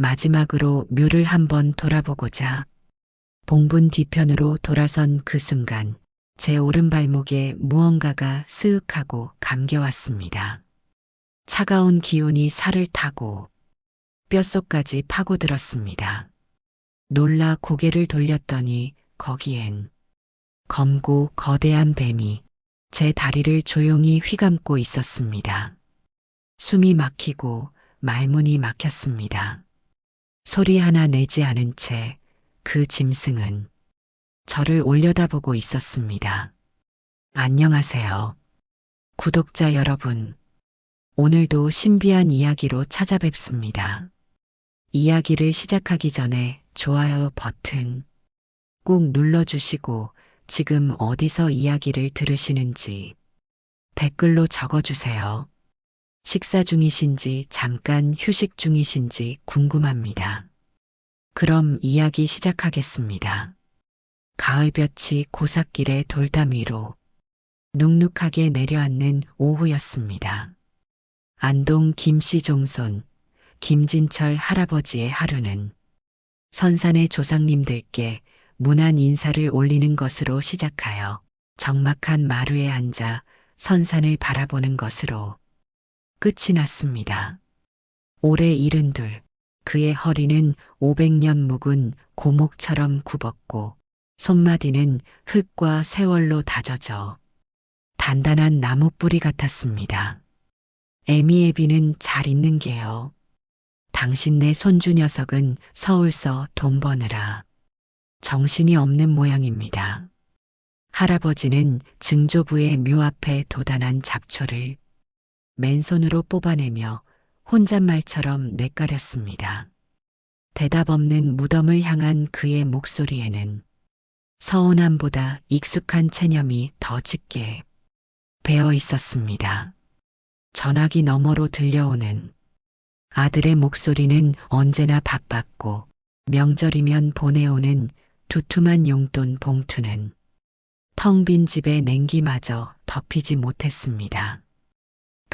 마지막으로 묘를 한번 돌아보고자 봉분 뒤편으로 돌아선 그 순간 제 오른발목에 무언가가 스윽하고 감겨왔습니다. 차가운 기운이 살을 타고 뼛속까지 파고들었습니다. 놀라 고개를 돌렸더니 거기엔 검고 거대한 뱀이 제 다리를 조용히 휘감고 있었습니다. 숨이 막히고 말문이 막혔습니다. 소리 하나 내지 않은 채 그 짐승은 저를 올려다보고 있었습니다. 안녕하세요. 구독자 여러분. 오늘도 신비한 이야기로 찾아뵙습니다. 이야기를 시작하기 전에 좋아요 버튼 꾹 눌러주시고 지금 어디서 이야기를 들으시는지 댓글로 적어주세요. 식사 중이신지 잠깐 휴식 중이신지 궁금합니다. 그럼 이야기 시작하겠습니다. 가을볕이 고삿길의 돌담 위로 눅눅하게 내려앉는 오후였습니다. 안동 김씨 종손 김진철 할아버지의 하루는 선산의 조상님들께 문안 인사를 올리는 것으로 시작하여 적막한 마루에 앉아 선산을 바라보는 것으로 끝이 났습니다. 올해 72, 그의 허리는 500년 묵은 고목처럼 굽었고 손마디는 흙과 세월로 다져져 단단한 나무뿌리 같았습니다. 애미애비는 잘 있는 게요. 당신네 손주 녀석은 서울서 돈 버느라 정신이 없는 모양입니다. 할아버지는 증조부의 묘 앞에 도단한 잡초를 맨손으로 뽑아내며 혼잣말처럼 뇌까렸습니다. 대답 없는 무덤을 향한 그의 목소리에는 서운함보다 익숙한 체념이 더 짙게 배어 있었습니다. 전화기 너머로 들려오는 아들의 목소리는 언제나 바빴고 명절이면 보내오는 두툼한 용돈 봉투는 텅 빈 집의 냉기마저 덮이지 못했습니다.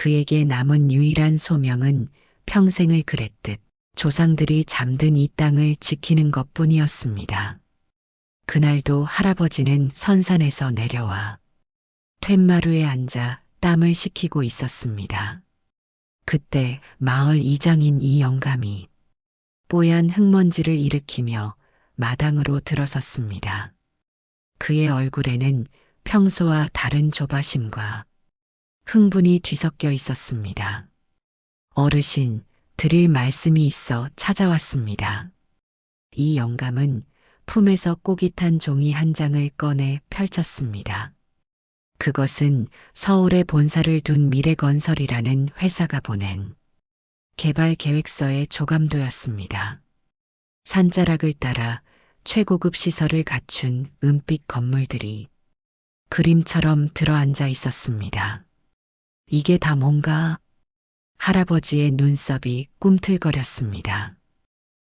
그에게 남은 유일한 소명은 평생을 그랬듯 조상들이 잠든 이 땅을 지키는 것뿐이었습니다. 그날도 할아버지는 선산에서 내려와 툇마루에 앉아 땀을 식히고 있었습니다. 그때 마을 이장인 이 영감이 뽀얀 흙먼지를 일으키며 마당으로 들어섰습니다. 그의 얼굴에는 평소와 다른 조바심과 흥분이 뒤섞여 있었습니다. 어르신, 드릴 말씀이 있어 찾아왔습니다. 이 영감은 품에서 꼬깃한 종이 한 장을 꺼내 펼쳤습니다. 그것은 서울에 본사를 둔 미래건설이라는 회사가 보낸 개발 계획서의 조감도였습니다. 산자락을 따라 최고급 시설을 갖춘 은빛 건물들이 그림처럼 들어앉아 있었습니다. 이게 다 뭔가? 할아버지의 눈썹이 꿈틀거렸습니다.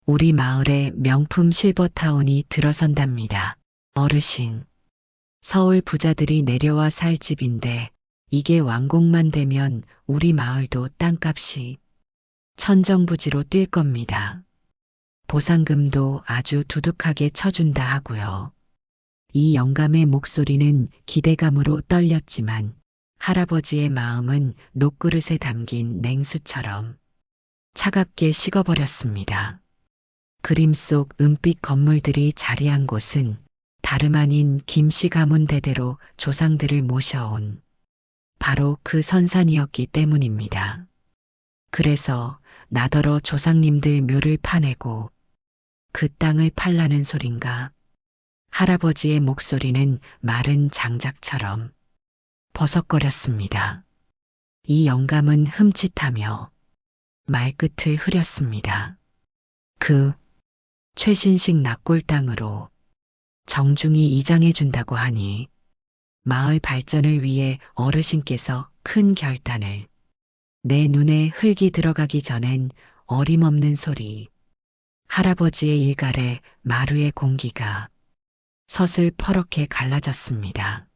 우리 마을에 명품 실버타운이 들어선답니다. 어르신. 서울 부자들이 내려와 살 집인데 이게 완공만 되면 우리 마을도 땅값이 천정부지로 뛸 겁니다. 보상금도 아주 두둑하게 쳐준다 하고요. 이 영감의 목소리는 기대감으로 떨렸지만 할아버지의 마음은 녹그릇에 담긴 냉수처럼 차갑게 식어버렸습니다. 그림 속 은빛 건물들이 자리한 곳은 다름 아닌 김씨 가문 대대로 조상들을 모셔온 바로 그 선산이었기 때문입니다. 그래서 나더러 조상님들 묘를 파내고 그 땅을 팔라는 소린가? 할아버지의 목소리는 마른 장작처럼 버석거렸습니다. 이 영감은 흠칫하며 말끝을 흐렸습니다. 그 최신식 납골 땅으로 정중히 이장해준다고 하니 마을 발전을 위해 어르신께서 큰 결단을 내 눈에 흙이 들어가기 전엔 어림없는 소리. 할아버지의 일갈에 마루의 공기가 서슬 퍼렇게 갈라졌습니다.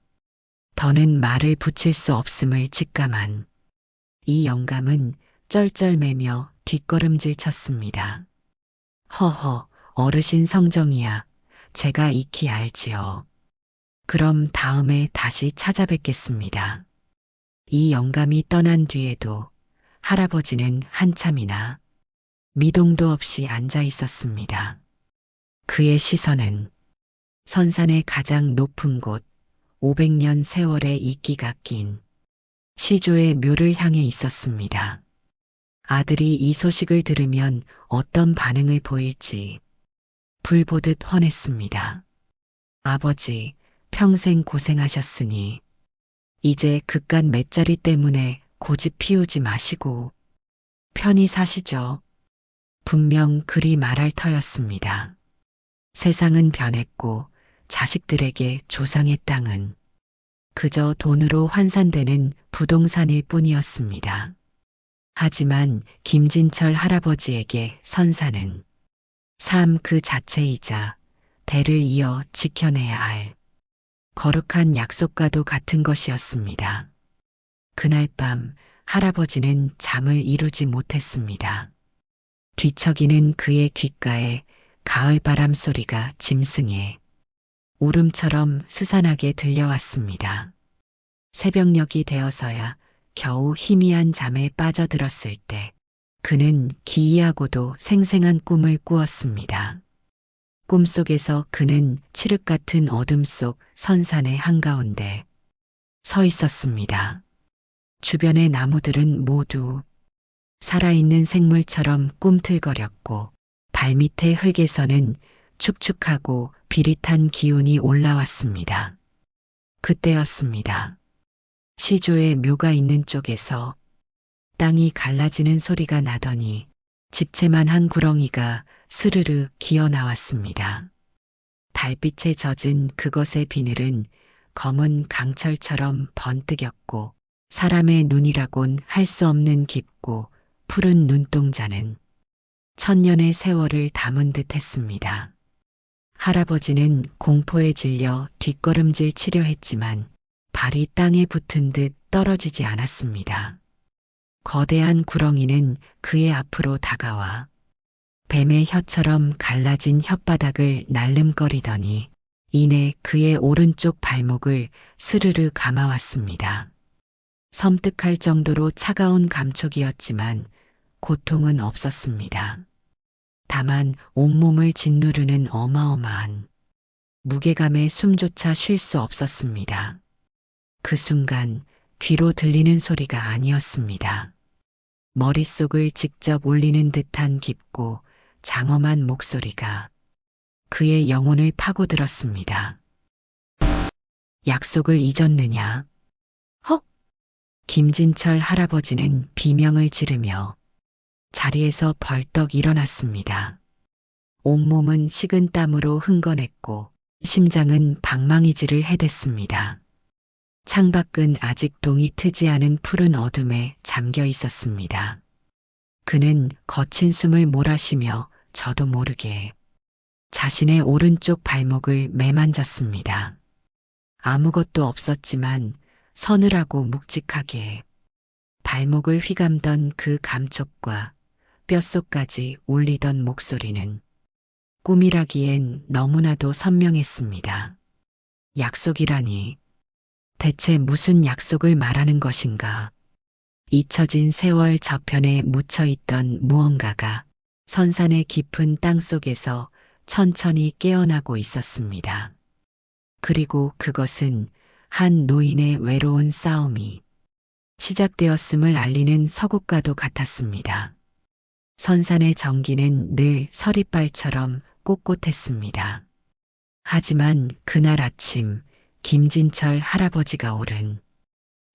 더는 말을 붙일 수 없음을 직감한 이 영감은 쩔쩔매며 뒷걸음질 쳤습니다. 허허, 어르신 성정이야. 제가 익히 알지요. 그럼 다음에 다시 찾아뵙겠습니다. 이 영감이 떠난 뒤에도 할아버지는 한참이나 미동도 없이 앉아 있었습니다. 그의 시선은 선산의 가장 높은 곳 500년 세월의 이끼가 낀 시조의 묘를 향해 있었습니다. 아들이 이 소식을 들으면 어떤 반응을 보일지 불보듯 훤했습니다. 아버지, 평생 고생하셨으니 이제 그깟 맷자리 때문에 고집 피우지 마시고 편히 사시죠. 분명 그리 말할 터였습니다. 세상은 변했고 자식들에게 조상의 땅은 그저 돈으로 환산되는 부동산일 뿐이었습니다. 하지만 김진철 할아버지에게 선산은 삶 그 자체이자 대를 이어 지켜내야 할 거룩한 약속과도 같은 것이었습니다. 그날 밤 할아버지는 잠을 이루지 못했습니다. 뒤척이는 그의 귓가에 가을 바람 소리가 짐승의 울음처럼 스산하게 들려왔습니다. 새벽녘이 되어서야 겨우 희미한 잠에 빠져들었을 때 그는 기이하고도 생생한 꿈을 꾸었습니다. 꿈속에서 그는 칠흑 같은 어둠 속 선산의 한가운데 서 있었습니다. 주변의 나무들은 모두 살아있는 생물처럼 꿈틀거렸고 발밑의 흙에서는 축축하고 비릿한 기운이 올라왔습니다. 그때였습니다. 시조의 묘가 있는 쪽에서 땅이 갈라지는 소리가 나더니 집채만한 구렁이가 스르르 기어 나왔습니다. 달빛에 젖은 그것의 비늘은 검은 강철처럼 번뜩였고 사람의 눈이라곤 할 수 없는 깊고 푸른 눈동자는 천년의 세월을 담은 듯 했습니다. 할아버지는 공포에 질려 뒷걸음질 치려 했지만 발이 땅에 붙은 듯 떨어지지 않았습니다. 거대한 구렁이는 그의 앞으로 다가와 뱀의 혀처럼 갈라진 혓바닥을 날름거리더니 이내 그의 오른쪽 발목을 스르르 감아왔습니다. 섬뜩할 정도로 차가운 감촉이었지만 고통은 없었습니다. 다만 온몸을 짓누르는 어마어마한 무게감에 숨조차 쉴 수 없었습니다. 그 순간 귀로 들리는 소리가 아니었습니다. 머릿속을 직접 울리는 듯한 깊고 장엄한 목소리가 그의 영혼을 파고들었습니다. 약속을 잊었느냐? 헉! 김진철 할아버지는 비명을 지르며 자리에서 벌떡 일어났습니다. 온몸은 식은 땀으로 흥건했고 심장은 방망이질을 해댔습니다. 창밖은 아직 동이 트지 않은 푸른 어둠에 잠겨 있었습니다. 그는 거친 숨을 몰아쉬며 저도 모르게 자신의 오른쪽 발목을 매만졌습니다. 아무것도 없었지만 서늘하고 묵직하게 발목을 휘감던 그 감촉과 뼛속까지 울리던 목소리는 꿈이라기엔 너무나도 선명했습니다. 약속이라니 대체 무슨 약속을 말하는 것인가? 잊혀진 세월 저편에 묻혀있던 무언가가 선산의 깊은 땅 속에서 천천히 깨어나고 있었습니다. 그리고 그것은 한 노인의 외로운 싸움이 시작되었음을 알리는 서곡과도 같았습니다. 선산의 정기는 늘 서리발처럼 꼿꼿했습니다. 하지만 그날 아침 김진철 할아버지가 오른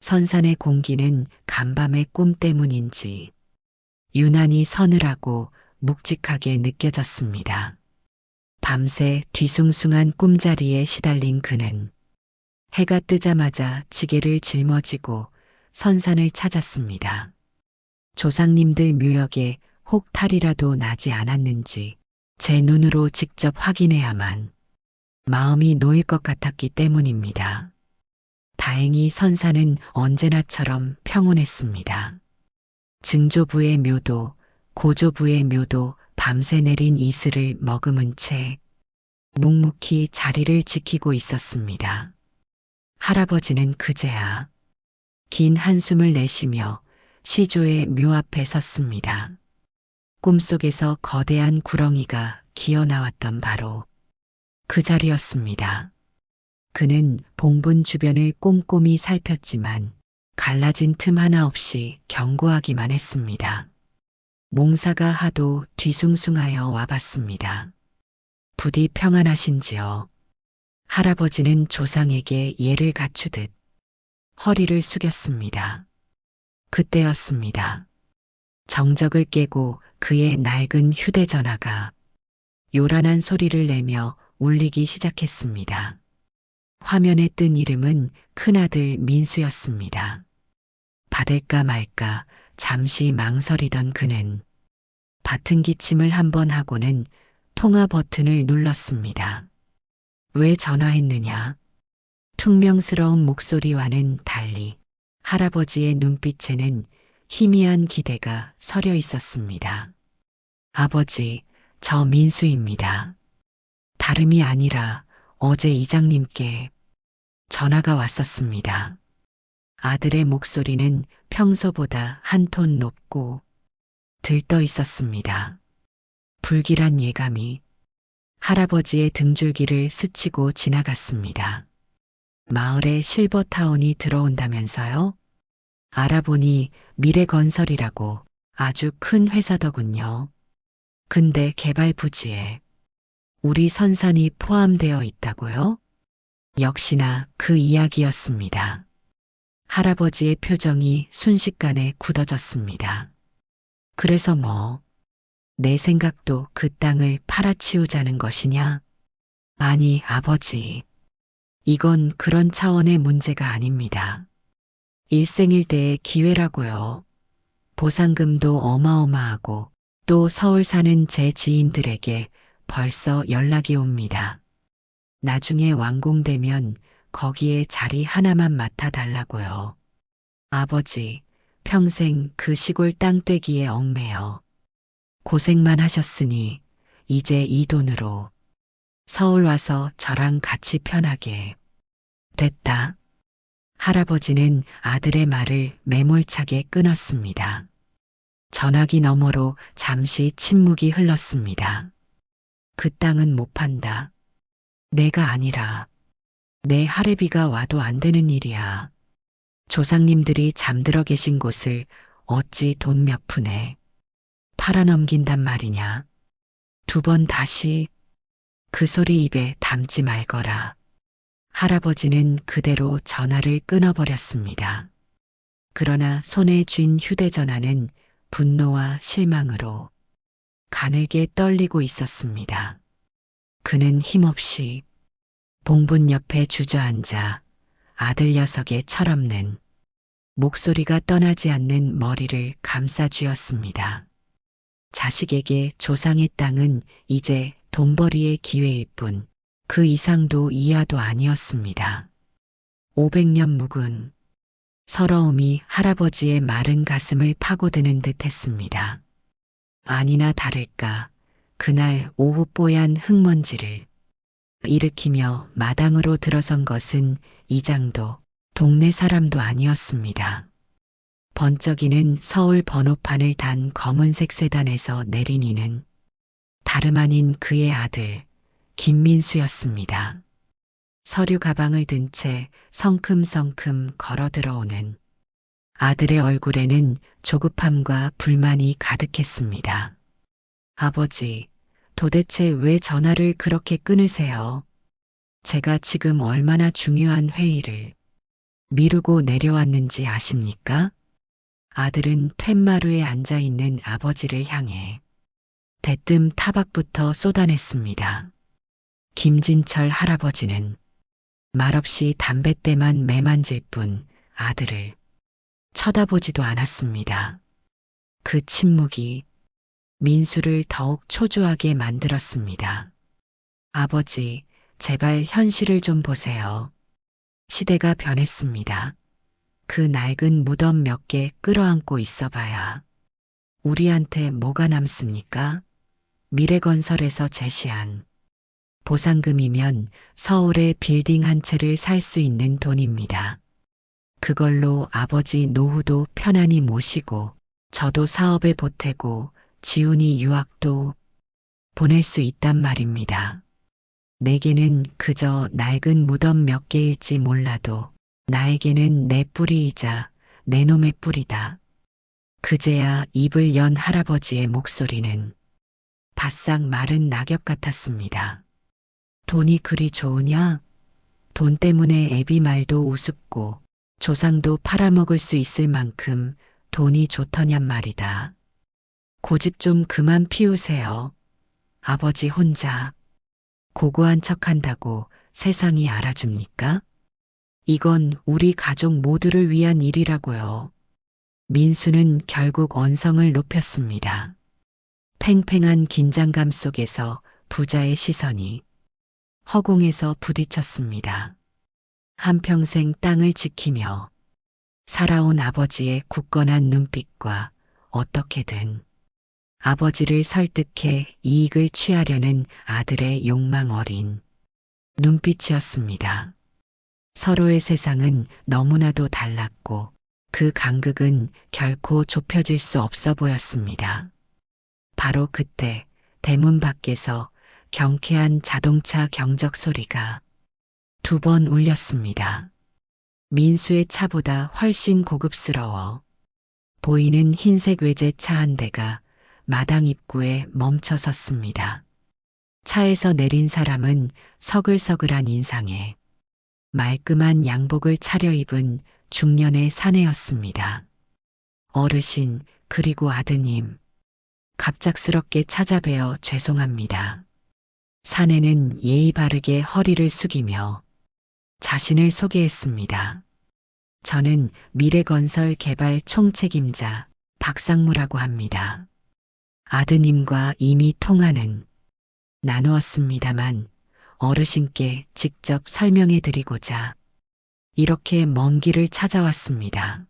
선산의 공기는 간밤의 꿈 때문인지 유난히 서늘하고 묵직하게 느껴졌습니다. 밤새 뒤숭숭한 꿈자리에 시달린 그는 해가 뜨자마자 지게를 짊어지고 선산을 찾았습니다. 조상님들 묘역에 혹 탈이라도 나지 않았는지 제 눈으로 직접 확인해야만 마음이 놓일 것 같았기 때문입니다. 다행히 선산은 언제나처럼 평온했습니다. 증조부의 묘도, 고조부의 묘도 밤새 내린 이슬을 머금은 채 묵묵히 자리를 지키고 있었습니다. 할아버지는 그제야 긴 한숨을 내쉬며 시조의 묘 앞에 섰습니다. 꿈속에서 거대한 구렁이가 기어 나왔던 바로 그 자리였습니다. 그는 봉분 주변을 꼼꼼히 살폈지만 갈라진 틈 하나 없이 경고하기만 했습니다. 몽사가 하도 뒤숭숭하여 와봤습니다. 부디 평안하신지요. 할아버지는 조상에게 예를 갖추듯 허리를 숙였습니다. 그때였습니다. 정적을 깨고 그의 낡은 휴대전화가 요란한 소리를 내며 울리기 시작했습니다. 화면에 뜬 이름은 큰아들 민수였습니다. 받을까 말까 잠시 망설이던 그는 받은 기침을 한 번 하고는 통화 버튼을 눌렀습니다. 왜 전화했느냐? 퉁명스러운 목소리와는 달리 할아버지의 눈빛에는 희미한 기대가 서려 있었습니다. 아버지, 저 민수입니다. 다름이 아니라 어제 이장님께 전화가 왔었습니다. 아들의 목소리는 평소보다 한 톤 높고 들떠 있었습니다. 불길한 예감이 할아버지의 등줄기를 스치고 지나갔습니다. 마을에 실버타운이 들어온다면서요? 알아보니 미래건설이라고 아주 큰 회사더군요. 근데 개발 부지에 우리 선산이 포함되어 있다고요? 역시나 그 이야기였습니다. 할아버지의 표정이 순식간에 굳어졌습니다. 그래서 뭐, 내 생각도 그 땅을 팔아치우자는 것이냐? 아니, 아버지. 이건 그런 차원의 문제가 아닙니다. 일생일대의 기회라고요. 보상금도 어마어마하고 또 서울 사는 제 지인들에게 벌써 연락이 옵니다. 나중에 완공되면 거기에 자리 하나만 맡아달라고요. 아버지, 평생 그 시골 땅떼기에 얽매여 고생만 하셨으니 이제 이 돈으로 서울 와서 저랑 같이 편하게. 됐다. 할아버지는 아들의 말을 매몰차게 끊었습니다. 전화기 너머로 잠시 침묵이 흘렀습니다. 그 땅은 못 판다. 내가 아니라 내 할애비가 와도 안 되는 일이야. 조상님들이 잠들어 계신 곳을 어찌 돈 몇 푼에 팔아넘긴단 말이냐. 두 번 다시 그 소리 입에 담지 말거라. 할아버지는 그대로 전화를 끊어버렸습니다. 그러나 손에 쥔 휴대전화는 분노와 실망으로 가늘게 떨리고 있었습니다. 그는 힘없이 봉분 옆에 주저앉아 아들 녀석의 철없는 목소리가 떠나지 않는 머리를 감싸 쥐었습니다. 자식에게 조상의 땅은 이제 돈벌이의 기회일 뿐 그 이상도 이하도 아니었습니다. 500년 묵은 서러움이 할아버지의 마른 가슴을 파고드는 듯 했습니다. 아니나 다를까 그날 오후 뽀얀 흙먼지를 일으키며 마당으로 들어선 것은 이장도 동네 사람도 아니었습니다. 번쩍이는 서울 번호판을 단 검은색 세단에서 내린 이는 다름 아닌 그의 아들 김민수였습니다. 서류 가방을 든 채 성큼성큼 걸어 들어오는 아들의 얼굴에는 조급함과 불만이 가득했습니다. 아버지, 도대체 왜 전화를 그렇게 끊으세요? 제가 지금 얼마나 중요한 회의를 미루고 내려왔는지 아십니까? 아들은 툇마루에 앉아있는 아버지를 향해 대뜸 타박부터 쏟아냈습니다. 김진철 할아버지는 말없이 담뱃대만 매만질 뿐 아들을 쳐다보지도 않았습니다. 그 침묵이 민수를 더욱 초조하게 만들었습니다. 아버지, 제발 현실을 좀 보세요. 시대가 변했습니다. 그 낡은 무덤 몇 개 끌어안고 있어봐야 우리한테 뭐가 남습니까? 미래건설에서 제시한 보상금이면 서울의 빌딩 한 채를 살 수 있는 돈입니다. 그걸로 아버지 노후도 편안히 모시고 저도 사업에 보태고 지훈이 유학도 보낼 수 있단 말입니다. 내게는 그저 낡은 무덤 몇 개일지 몰라도 나에게는 내 뿌리이자 내 놈의 뿌리다. 그제야 입을 연 할아버지의 목소리는 바싹 마른 낙엽 같았습니다. 돈이 그리 좋으냐? 돈 때문에 애비 말도 우습고 조상도 팔아먹을 수 있을 만큼 돈이 좋더냔 말이다. 고집 좀 그만 피우세요. 아버지 혼자 고고한 척한다고 세상이 알아줍니까? 이건 우리 가족 모두를 위한 일이라고요. 민수는 결국 언성을 높였습니다. 팽팽한 긴장감 속에서 부자의 시선이 허공에서 부딪혔습니다. 한평생 땅을 지키며 살아온 아버지의 굳건한 눈빛과 어떻게든 아버지를 설득해 이익을 취하려는 아들의 욕망 어린 눈빛이었습니다. 서로의 세상은 너무나도 달랐고 그 간극은 결코 좁혀질 수 없어 보였습니다. 바로 그때 대문 밖에서 경쾌한 자동차 경적 소리가 2번 울렸습니다. 민수의 차보다 훨씬 고급스러워 보이는 흰색 외제차 한 대가 마당 입구에 멈춰 섰습니다. 차에서 내린 사람은 서글서글한 인상에 말끔한 양복을 차려입은 중년의 사내였습니다. 어르신, 그리고 아드님. 갑작스럽게 찾아뵈어 죄송합니다. 사내는 예의 바르게 허리를 숙이며 자신을 소개했습니다. 저는 미래건설 개발 총책임자 박상무라고 합니다. 아드님과 이미 통화는 나누었습니다만 어르신께 직접 설명해 드리고자 이렇게 먼 길을 찾아왔습니다.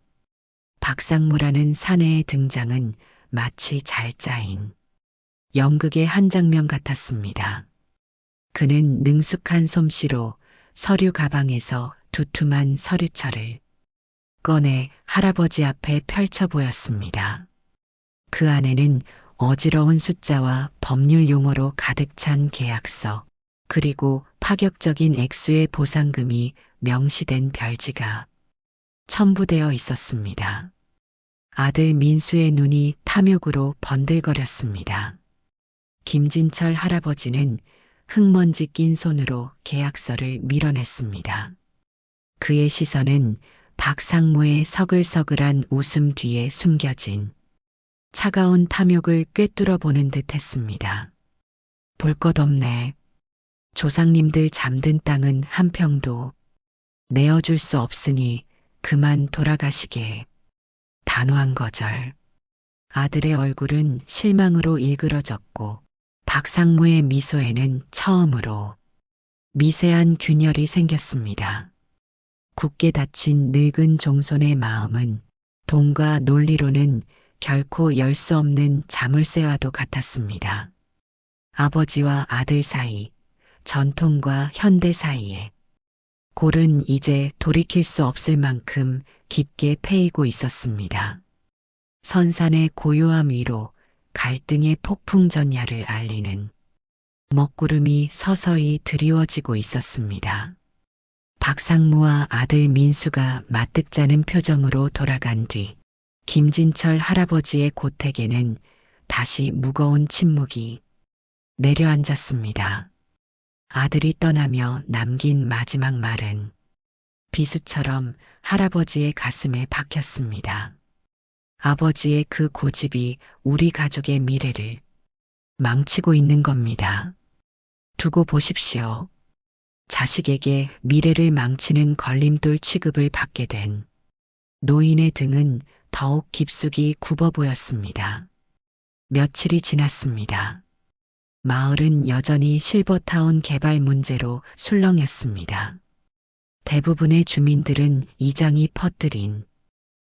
박상무라는 사내의 등장은 마치 잘 짜인 연극의 한 장면 같았습니다. 그는 능숙한 솜씨로 서류 가방에서 두툼한 서류철을 꺼내 할아버지 앞에 펼쳐 보였습니다. 그 안에는 어지러운 숫자와 법률 용어로 가득 찬 계약서, 그리고 파격적인 액수의 보상금이 명시된 별지가 첨부되어 있었습니다. 아들 민수의 눈이 탐욕으로 번들거렸습니다. 김진철 할아버지는 흙먼지 낀 손으로 계약서를 밀어냈습니다. 그의 시선은 박상무의 서글서글한 웃음 뒤에 숨겨진 차가운 탐욕을 꿰뚫어 보는 듯 했습니다. 볼 것 없네. 조상님들 잠든 땅은 한 평도 내어줄 수 없으니 그만 돌아가시게. 단호한 거절. 아들의 얼굴은 실망으로 일그러졌고 박상무의 미소에는 처음으로 미세한 균열이 생겼습니다. 굳게 닫힌 늙은 종손의 마음은 돈과 논리로는 결코 열 수 없는 자물쇠와도 같았습니다. 아버지와 아들 사이, 전통과 현대 사이에 골은 이제 돌이킬 수 없을 만큼 깊게 패이고 있었습니다. 선산의 고요함 위로 갈등의 폭풍전야를 알리는 먹구름이 서서히 드리워지고 있었습니다. 박상무와 아들 민수가 마뜩자는 표정으로 돌아간 뒤 김진철 할아버지의 고택에는 다시 무거운 침묵이 내려앉았습니다. 아들이 떠나며 남긴 마지막 말은 비수처럼 할아버지의 가슴에 박혔습니다. 아버지의 그 고집이 우리 가족의 미래를 망치고 있는 겁니다. 두고 보십시오. 자식에게 미래를 망치는 걸림돌 취급을 받게 된 노인의 등은 더욱 깊숙이 굽어 보였습니다. 며칠이 지났습니다. 마을은 여전히 실버타운 개발 문제로 술렁였습니다. 대부분의 주민들은 이장이 퍼뜨린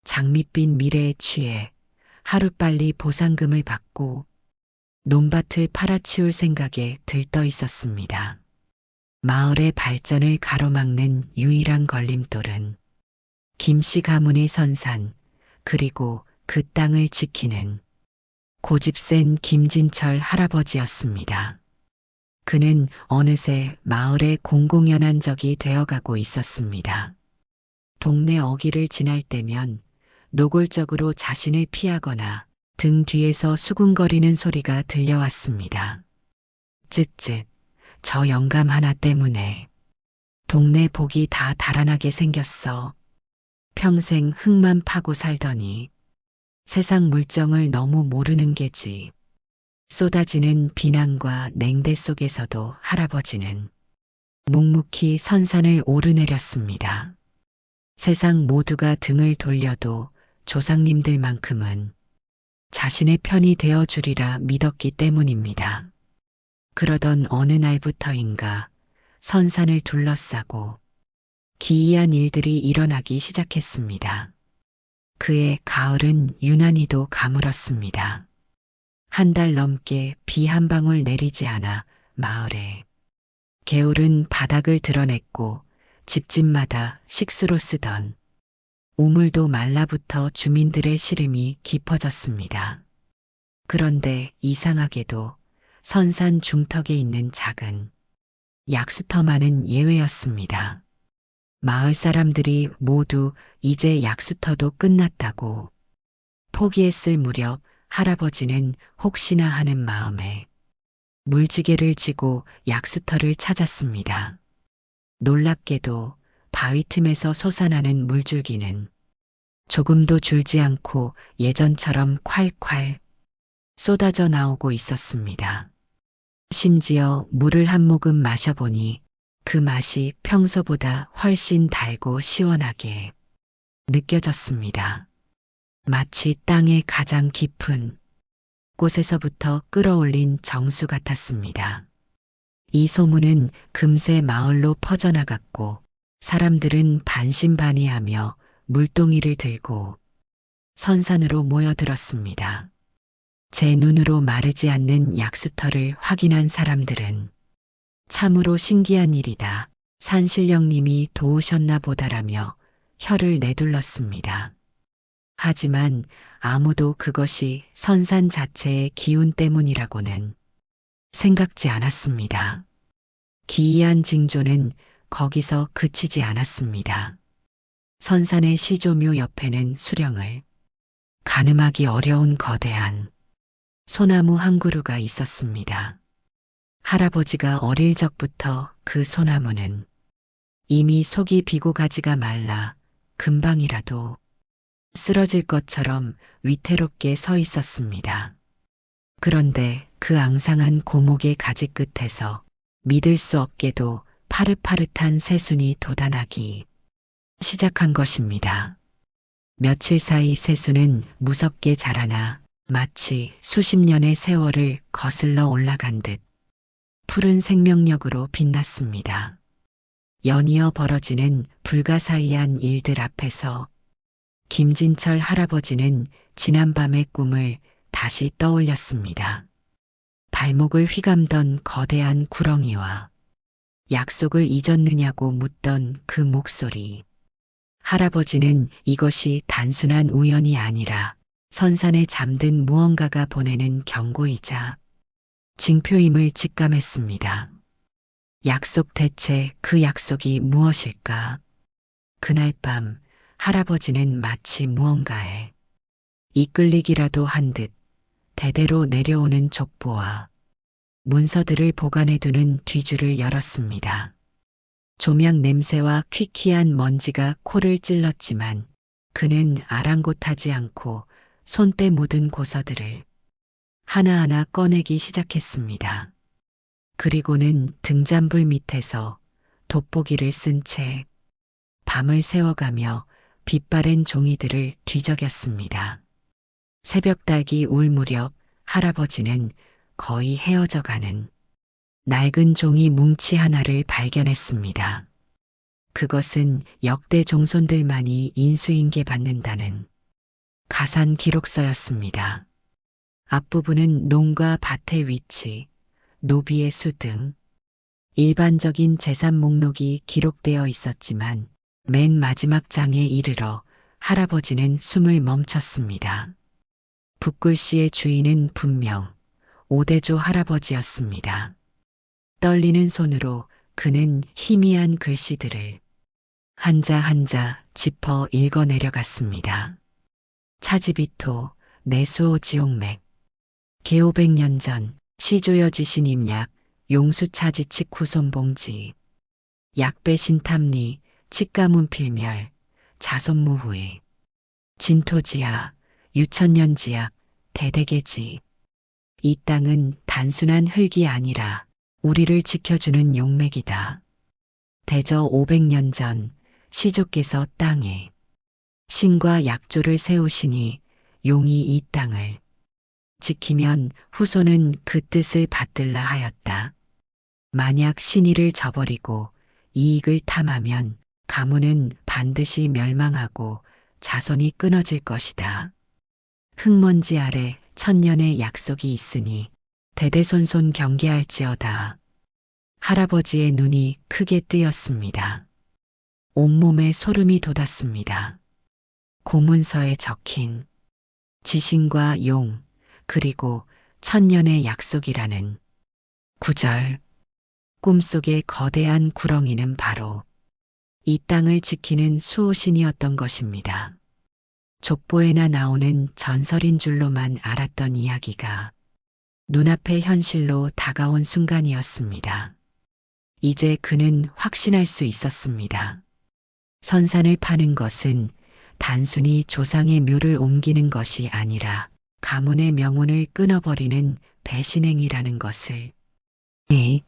장밋빛 미래에 취해 하루빨리 보상금을 받고 논밭을 팔아치울 생각에 들떠 있었습니다. 마을의 발전을 가로막는 유일한 걸림돌은 김씨 가문의 선산, 그리고 그 땅을 지키는 고집센 김진철 할아버지였습니다. 그는 어느새 마을의 공공연한적이 되어가고 있었습니다. 동네 어귀를 지날 때면 노골적으로 자신을 피하거나 등 뒤에서 수군거리는 소리가 들려왔습니다. 쯧쯧, 저 영감 하나 때문에 동네 복이 다 달아나게 생겼어. 평생 흙만 파고 살더니 세상 물정을 너무 모르는 게지. 쏟아지는 비난과 냉대 속에서도 할아버지는 묵묵히 선산을 오르내렸습니다. 세상 모두가 등을 돌려도 조상님들만큼은 자신의 편이 되어 주리라 믿었기 때문입니다. 그러던 어느 날부터인가 선산을 둘러싸고 기이한 일들이 일어나기 시작했습니다. 그의 가을은 유난히도 가물었습니다. 한 달 넘게 비 한 방울 내리지 않아 마을에 개울은 바닥을 드러냈고 집집마다 식수로 쓰던 우물도 말라붙어 주민들의 시름이 깊어졌습니다. 그런데 이상하게도 선산 중턱에 있는 작은 약수터만은 예외였습니다. 마을 사람들이 모두 이제 약수터도 끝났다고 포기했을 무렵 할아버지는 혹시나 하는 마음에 물지개를 지고 약수터를 찾았습니다. 놀랍게도 바위 틈에서 솟아나는 물줄기는 조금도 줄지 않고 예전처럼 콸콸 쏟아져 나오고 있었습니다. 심지어 물을 한 모금 마셔보니 그 맛이 평소보다 훨씬 달고 시원하게 느껴졌습니다. 마치 땅의 가장 깊은 곳에서부터 끌어올린 정수 같았습니다. 이 소문은 금세 마을로 퍼져나갔고 사람들은 반신반의하며 물동이를 들고 선산으로 모여들었습니다. 제 눈으로 마르지 않는 약수터를 확인한 사람들은 참으로 신기한 일이다. 산신령님이 도우셨나 보다라며 혀를 내둘렀습니다. 하지만 아무도 그것이 선산 자체의 기운 때문이라고는 생각지 않았습니다. 기이한 징조는 거기서 그치지 않았습니다. 선산의 시조묘 옆에는 수령을 가늠하기 어려운 거대한 소나무 한 그루가 있었습니다. 할아버지가 어릴 적부터 그 소나무는 이미 속이 비고 가지가 말라 금방이라도 쓰러질 것처럼 위태롭게 서 있었습니다. 그런데 그 앙상한 고목의 가지 끝에서 믿을 수 없게도 파릇파릇한 새순이 돋아나기 시작한 것입니다. 며칠 사이 새순은 무섭게 자라나 마치 수십 년의 세월을 거슬러 올라간 듯 푸른 생명력으로 빛났습니다. 연이어 벌어지는 불가사의한 일들 앞에서 김진철 할아버지는 지난밤의 꿈을 다시 떠올렸습니다. 발목을 휘감던 거대한 구렁이와 약속을 잊었느냐고 묻던 그 목소리. 할아버지는 이것이 단순한 우연이 아니라 선산에 잠든 무언가가 보내는 경고이자 징표임을 직감했습니다. 약속, 대체 그 약속이 무엇일까? 그날 밤 할아버지는 마치 무언가에 이끌리기라도 한 듯 대대로 내려오는 족보와 문서들을 보관해두는 뒤줄을 열었습니다. 조명 냄새와 퀴퀴한 먼지가 코를 찔렀지만 그는 아랑곳하지 않고 손때 묻은 고서들을 하나하나 꺼내기 시작했습니다. 그리고는 등잔불 밑에서 돋보기를 쓴 채 밤을 새워가며 빛바랜 종이들을 뒤적였습니다. 새벽닭이 울 무렵 할아버지는 거의 헤어져가는 낡은 종이 뭉치 하나를 발견했습니다. 그것은 역대 종손들만이 인수인계 받는다는 가산 기록서였습니다. 앞부분은 농가 밭의 위치, 노비의 수 등 일반적인 재산 목록이 기록되어 있었지만 맨 마지막 장에 이르러 할아버지는 숨을 멈췄습니다. 붓글씨의 주인은 분명 오대조 할아버지였습니다. 떨리는 손으로 그는 희미한 글씨들을 한자 한자 짚어 읽어 내려갔습니다. 차지비토, 내수호 지옥맥, 개오백년 전, 시조여 지신임약, 용수차지칙 후손봉지, 약배신탐리, 칙가문필멸, 자손무후의, 진토지하, 유천년지약, 대대계지. 이 땅은 단순한 흙이 아니라 우리를 지켜주는 용맥이다. 대저 500년 전 시조께서 땅에 신과 약조를 세우시니 용이 이 땅을 지키면 후손은 그 뜻을 받들라 하였다. 만약 신의를 저버리고 이익을 탐하면 가문은 반드시 멸망하고 자손이 끊어질 것이다. 흙먼지 아래 천년의 약속이 있으니 대대손손 경계할지어다. 할아버지의 눈이 크게 뜨였습니다. 온몸에 소름이 돋았습니다. 고문서에 적힌 지신과 용, 그리고 천년의 약속이라는 구절. 꿈속의 거대한 구렁이는 바로 이 땅을 지키는 수호신이었던 것입니다. 족보에나 나오는 전설인 줄로만 알았던 이야기가 눈앞의 현실로 다가온 순간이었습니다. 이제 그는 확신할 수 있었습니다. 선산을 파는 것은 단순히 조상의 묘를 옮기는 것이 아니라 가문의 명운을 끊어버리는 배신행위라는 것을. 네,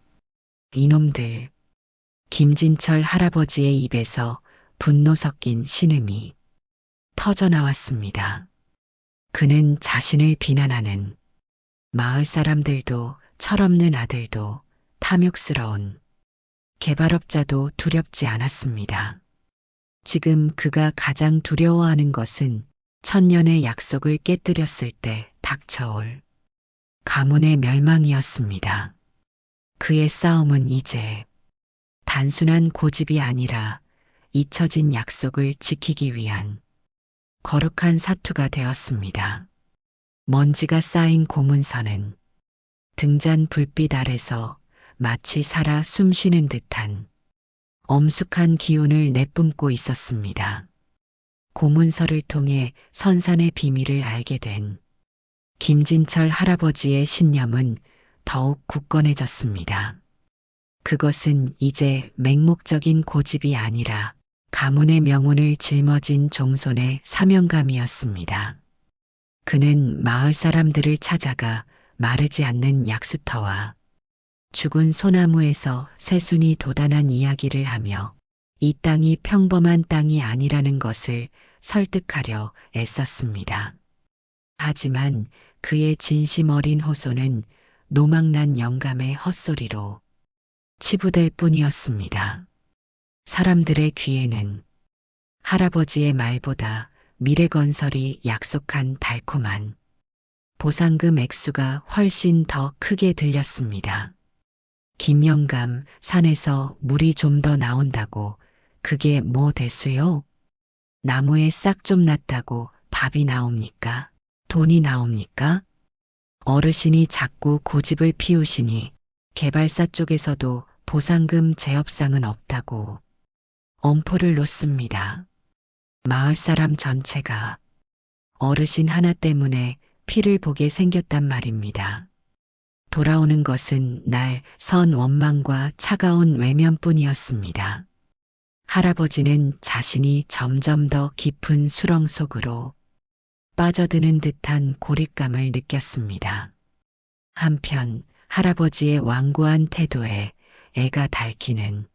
이놈들. 김진철 할아버지의 입에서 분노 섞인 신음이 터져나왔습니다. 그는 자신을 비난하는 마을 사람들도 철없는 아들도 탐욕스러운 개발업자도 두렵지 않았습니다. 지금 그가 가장 두려워하는 것은 천년의 약속을 깨뜨렸을 때 닥쳐올 가문의 멸망이었습니다. 그의 싸움은 이제 단순한 고집이 아니라 잊혀진 약속을 지키기 위한 거룩한 사투가 되었습니다. 먼지가 쌓인 고문서는 등잔 불빛 아래서 마치 살아 숨쉬는 듯한 엄숙한 기운을 내뿜고 있었습니다. 고문서를 통해 선산의 비밀을 알게 된 김진철 할아버지의 신념은 더욱 굳건해졌습니다. 그것은 이제 맹목적인 고집이 아니라 가문의 명운을 짊어진 종손의 사명감이었습니다. 그는 마을 사람들을 찾아가 마르지 않는 약수터와 죽은 소나무에서 새순이 돋아난 이야기를 하며 이 땅이 평범한 땅이 아니라는 것을 설득하려 애썼습니다. 하지만 그의 진심 어린 호소는 노망난 영감의 헛소리로 치부될 뿐이었습니다. 사람들의 귀에는 할아버지의 말보다 미래건설이 약속한 달콤한 보상금 액수가 훨씬 더 크게 들렸습니다. 김영감, 산에서 물이 좀 더 나온다고 그게 뭐 대수요? 나무에 싹 좀 났다고 밥이 나옵니까? 돈이 나옵니까? 어르신이 자꾸 고집을 피우시니 개발사 쪽에서도 보상금 재협상은 없다고 엄포를 놓습니다. 마을 사람 전체가 어르신 하나 때문에 피를 보게 생겼단 말입니다. 돌아오는 것은 날 선 원망과 차가운 외면뿐이었습니다. 할아버지는 자신이 점점 더 깊은 수렁 속으로 빠져드는 듯한 고립감을 느꼈습니다. 한편 할아버지의 완고한 태도에 애가 닳기는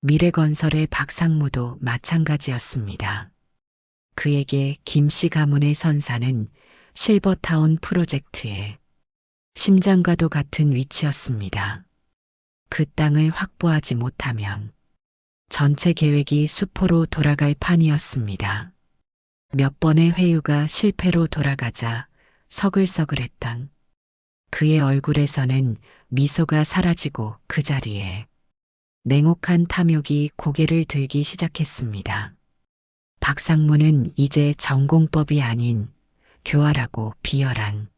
미래건설의 박상무도 마찬가지였습니다. 그에게 김씨 가문의 선사는 실버타운 프로젝트의 심장과도 같은 위치였습니다. 그 땅을 확보하지 못하면 전체 계획이 수포로 돌아갈 판이었습니다. 몇 번의 회유가 실패로 돌아가자 서글서글했던 그의 얼굴에서는 미소가 사라지고 그 자리에 냉혹한 탐욕이 고개를 들기 시작했습니다. 박상무는 이제 전공법이 아닌 교활하고 비열한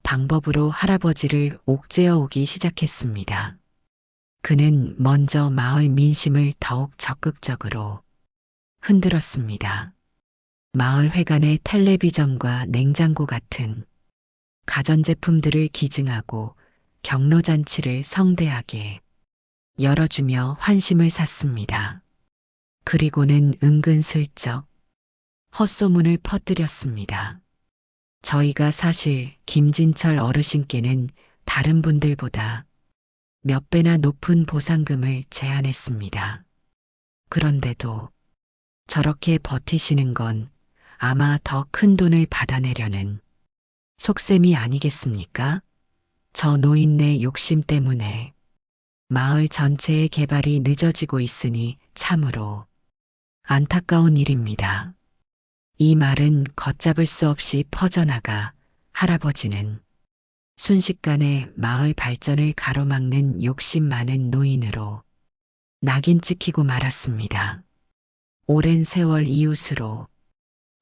방법으로 할아버지를 옥죄어 오기 시작했습니다. 그는 먼저 마을 민심을 더욱 적극적으로 흔들었습니다. 마을 회관에 텔레비전과 냉장고 같은 가전제품들을 기증하고 경로잔치를 성대하게 열어주며 환심을 샀습니다. 그리고는 은근슬쩍 헛소문을 퍼뜨렸습니다. 저희가 사실 김진철 어르신께는 다른 분들보다 몇 배나 높은 보상금을 제안했습니다. 그런데도 저렇게 버티시는 건 아마 더 큰 돈을 받아내려는 속셈이 아니겠습니까? 저 노인네 욕심 때문에 마을 전체의 개발이 늦어지고 있으니 참으로 안타까운 일입니다. 이 말은 걷잡을 수 없이 퍼져나가 할아버지는 순식간에 마을 발전을 가로막는 욕심 많은 노인으로 낙인 찍히고 말았습니다. 오랜 세월 이웃으로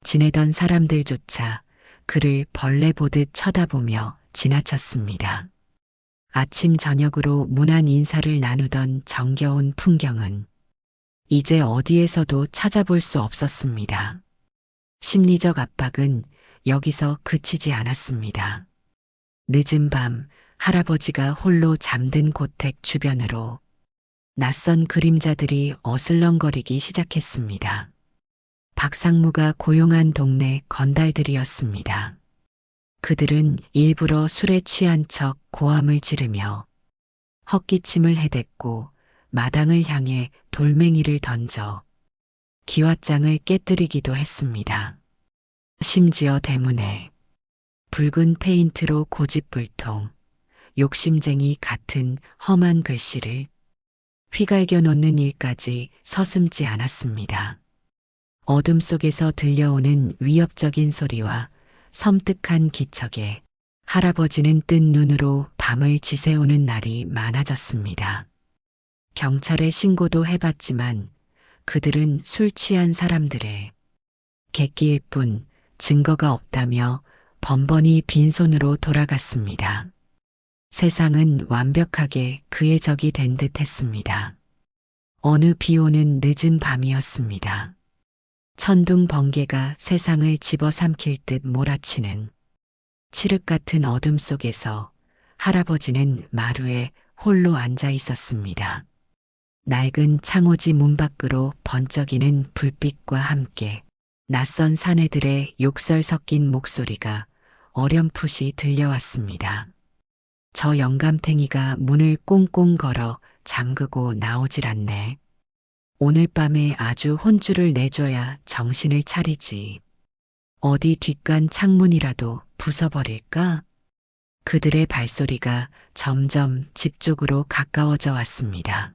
지내던 사람들조차 그를 벌레 보듯 쳐다보며 지나쳤습니다. 아침 저녁으로 문안 인사를 나누던 정겨운 풍경은 이제 어디에서도 찾아볼 수 없었습니다. 심리적 압박은 여기서 그치지 않았습니다. 늦은 밤 할아버지가 홀로 잠든 고택 주변으로 낯선 그림자들이 어슬렁거리기 시작했습니다. 박상무가 고용한 동네 건달들이었습니다. 그들은 일부러 술에 취한 척 고함을 지르며 헛기침을 해댔고 마당을 향해 돌멩이를 던져 기왓장을 깨뜨리기도 했습니다. 심지어 대문에 붉은 페인트로 고집불통, 욕심쟁이 같은 험한 글씨를 휘갈겨 놓는 일까지 서슴지 않았습니다. 어둠 속에서 들려오는 위협적인 소리와 섬뜩한 기척에 할아버지는 뜬 눈으로 밤을 지새우는 날이 많아졌습니다. 경찰에 신고도 해봤지만 그들은 술 취한 사람들의 객기일 뿐 증거가 없다며 번번이 빈손으로 돌아갔습니다. 세상은 완벽하게 그의 적이 된 듯 했습니다. 어느 비오는 늦은 밤이었습니다. 천둥 번개가 세상을 집어삼킬 듯 몰아치는 칠흑 같은 어둠 속에서 할아버지는 마루에 홀로 앉아 있었습니다. 낡은 창호지 문 밖으로 번쩍이는 불빛과 함께 낯선 사내들의 욕설 섞인 목소리가 어렴풋이 들려왔습니다. 저 영감탱이가 문을 꽁꽁 걸어 잠그고 나오질 않네. 오늘 밤에 아주 혼쭐을 내줘야 정신을 차리지. 어디 뒷간 창문이라도 부숴버릴까? 그들의 발소리가 점점 집 쪽으로 가까워져 왔습니다.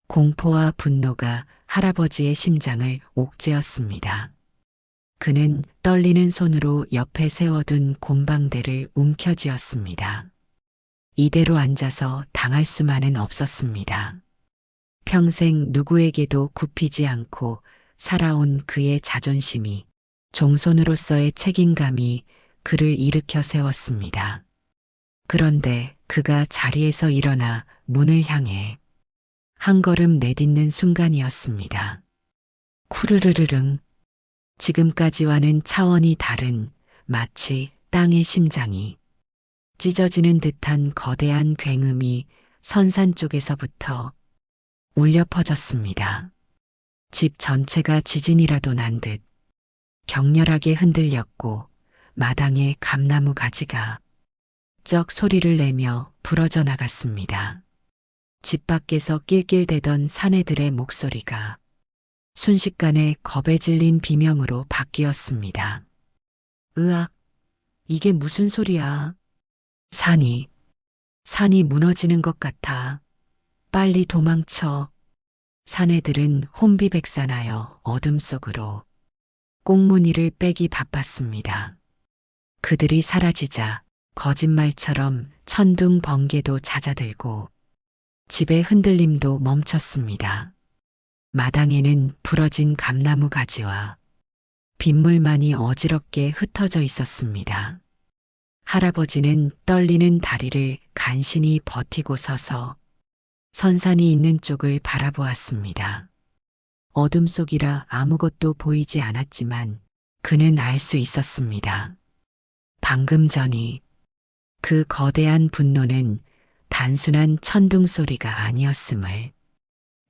공포와 분노가 할아버지의 심장을 옥죄었습니다. 그는 떨리는 손으로 옆에 세워둔 곰방대를 움켜쥐었습니다. 이대로 앉아서 당할 수만은 없었습니다. 평생 누구에게도 굽히지 않고 살아온 그의 자존심이, 종손으로서의 책임감이 그를 일으켜 세웠습니다. 그런데 그가 자리에서 일어나 문을 향해 한 걸음 내딛는 순간이었습니다. 쿠르르르릉. 지금까지와는 차원이 다른 마치 땅의 심장이 찢어지는 듯한 거대한 굉음이 선산 쪽에서부터 울려 퍼졌습니다. 집 전체가 지진이라도 난 듯 격렬하게 흔들렸고 마당의 감나무 가지가 쩍 소리를 내며 부러져 나갔습니다. 집 밖에서 낄낄대던 사내들의 목소리가 순식간에 겁에 질린 비명으로 바뀌었습니다. 으악, 이게 무슨 소리야? 산이 무너지는 것 같아. 빨리 도망쳐. 사내들은 혼비백산하여 어둠 속으로 꽁무니를 빼기 바빴습니다. 그들이 사라지자 거짓말처럼 천둥 번개도 잦아들고 집의 흔들림도 멈췄습니다. 마당에는 부러진 감나무 가지와 빗물만이 어지럽게 흩어져 있었습니다. 할아버지는 떨리는 다리를 간신히 버티고 서서 선산이 있는 쪽을 바라보았습니다. 어둠 속이라 아무것도 보이지 않았지만 그는 알 수 있었습니다. 방금 전이 그 거대한 분노는 단순한 천둥 소리가 아니었음을.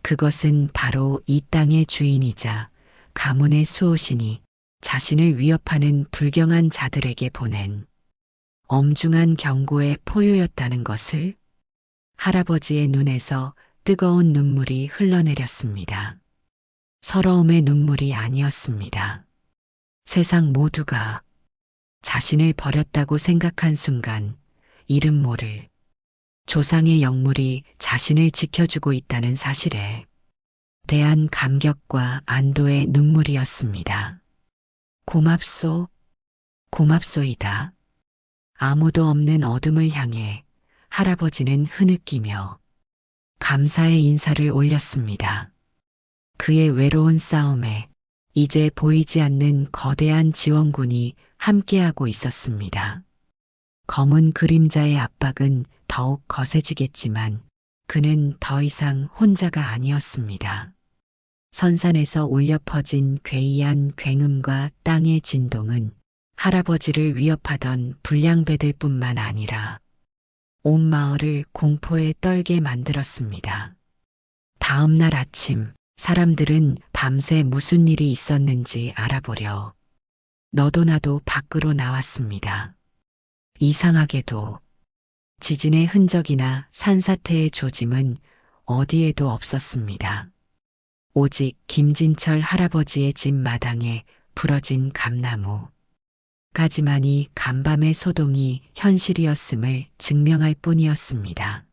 그것은 바로 이 땅의 주인이자 가문의 수호신이 자신을 위협하는 불경한 자들에게 보낸 엄중한 경고의 포효였다는 것을. 할아버지의 눈에서 뜨거운 눈물이 흘러내렸습니다. 서러움의 눈물이 아니었습니다. 세상 모두가 자신을 버렸다고 생각한 순간 이름 모를 조상의 영물이 자신을 지켜주고 있다는 사실에 대한 감격과 안도의 눈물이었습니다. 고맙소, 고맙소이다. 아무도 없는 어둠을 향해 할아버지는 흐느끼며 감사의 인사를 올렸습니다. 그의 외로운 싸움에 이제 보이지 않는 거대한 지원군이 함께하고 있었습니다. 검은 그림자의 압박은 더욱 거세지겠지만 그는 더 이상 혼자가 아니었습니다. 선산에서 울려 퍼진 괴이한 굉음과 땅의 진동은 할아버지를 위협하던 불량배들뿐만 아니라 온 마을을 공포에 떨게 만들었습니다. 다음 날 아침 사람들은 밤새 무슨 일이 있었는지 알아보려 너도 나도 밖으로 나왔습니다. 이상하게도 지진의 흔적이나 산사태의 조짐은 어디에도 없었습니다. 오직 김진철 할아버지의 집 마당에 부러진 감나무 가지만이 간밤의 소동이 현실이었음을 증명할 뿐이었습니다.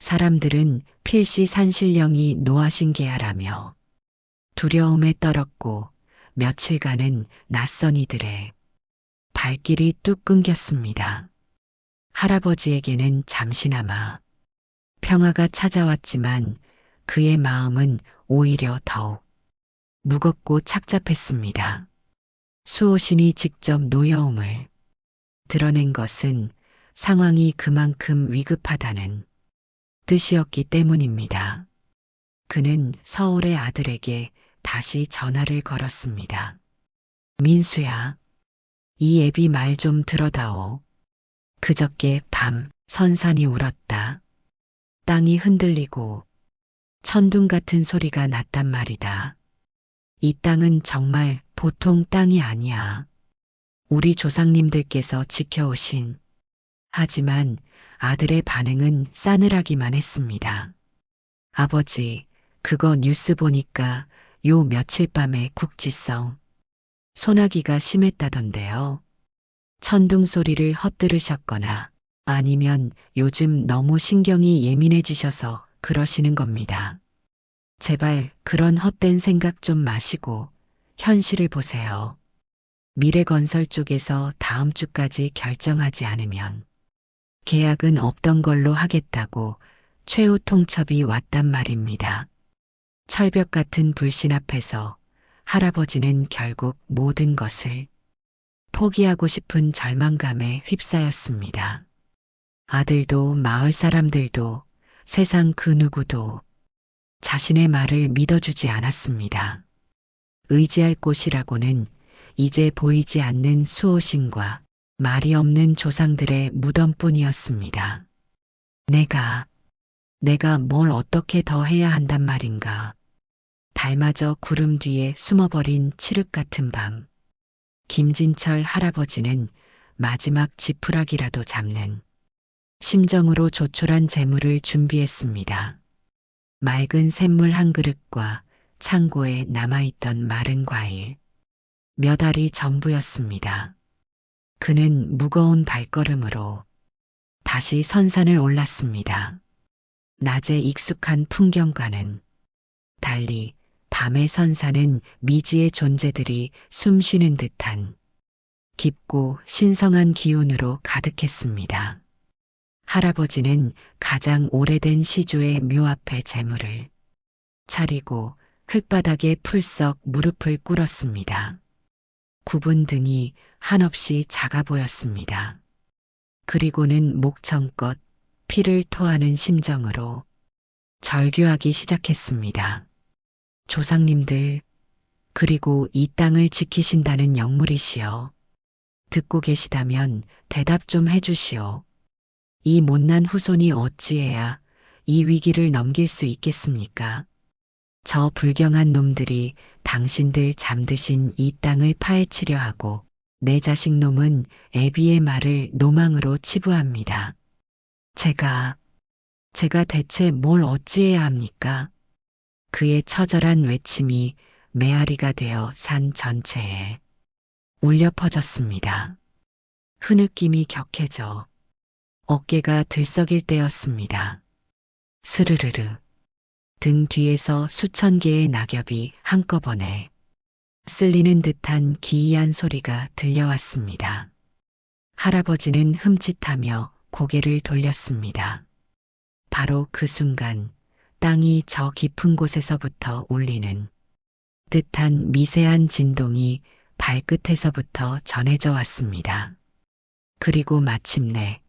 사람들은 필시 산신령이 노하신계하라며 두려움에 떨었고 며칠간은 낯선 이들의 발길이 뚝 끊겼습니다. 할아버지에게는 잠시나마 평화가 찾아왔지만 그의 마음은 오히려 더욱 무겁고 착잡했습니다. 수호신이 직접 노여움을 드러낸 것은 상황이 그만큼 위급하다는 뜻이었기 때문입니다. 그는 서울의 아들에게 다시 전화를 걸었습니다. 민수야, 이 애비 말 좀 들어다오. 그저께 밤 선산이 울었다. 땅이 흔들리고 천둥 같은 소리가 났단 말이다. 이 땅은 정말 보통 땅이 아니야. 우리 조상님들께서 지켜오신. 하지만 아들의 반응은 싸늘하기만 했습니다. 아버지, 그거 뉴스 보니까 요 며칠 밤에 국지성 소나기가 심했다던데요. 천둥 소리를 헛들으셨거나 아니면 요즘 너무 신경이 예민해지셔서 그러시는 겁니다. 제발 그런 헛된 생각 좀 마시고 현실을 보세요. 미래건설 쪽에서 다음 주까지 결정하지 않으면 계약은 없던 걸로 하겠다고 최후 통첩이 왔단 말입니다. 철벽 같은 불신 앞에서 할아버지는 결국 모든 것을 포기하고 싶은 절망감에 휩싸였습니다. 아들도 마을 사람들도 세상 그 누구도 자신의 말을 믿어주지 않았습니다. 의지할 곳이라고는 이제 보이지 않는 수호신과 말이 없는 조상들의 무덤뿐이었습니다. 내가 뭘 어떻게 더 해야 한단 말인가. 달마저 구름 뒤에 숨어버린 칠흑 같은 밤. 김진철 할아버지는 마지막 지푸라기라도 잡는 심정으로 조촐한 재물을 준비했습니다. 맑은 샘물 한 그릇과 창고에 남아있던 마른 과일, 몇 알이 전부였습니다. 그는 무거운 발걸음으로 다시 선산을 올랐습니다. 낮에 익숙한 풍경과는 달리 밤의 선산은 미지의 존재들이 숨쉬는 듯한 깊고 신성한 기운으로 가득했습니다. 할아버지는 가장 오래된 시조의 묘 앞에 재물을 차리고 흙바닥에 풀썩 무릎을 꿇었습니다. 굽은 등이 한없이 작아 보였습니다. 그리고는 목청껏 피를 토하는 심정으로 절규하기 시작했습니다. 조상님들, 그리고 이 땅을 지키신다는 영물이시여. 듣고 계시다면 대답 좀 해주시오. 이 못난 후손이 어찌해야 이 위기를 넘길 수 있겠습니까? 저 불경한 놈들이 당신들 잠드신 이 땅을 파헤치려 하고 내 자식 놈은 애비의 말을 노망으로 치부합니다. 제가 대체 뭘 어찌해야 합니까? 그의 처절한 외침이 메아리가 되어 산 전체에 울려 퍼졌습니다. 흐느낌이 격해져 어깨가 들썩일 때였습니다. 스르르르. 등 뒤에서 수천 개의 낙엽이 한꺼번에 쓸리는 듯한 기이한 소리가 들려왔습니다. 할아버지는 흠칫하며 고개를 돌렸습니다. 바로 그 순간 땅이 저 깊은 곳에서부터 울리는 듯한 미세한 진동이 발끝에서부터 전해져 왔습니다. 그리고 마침내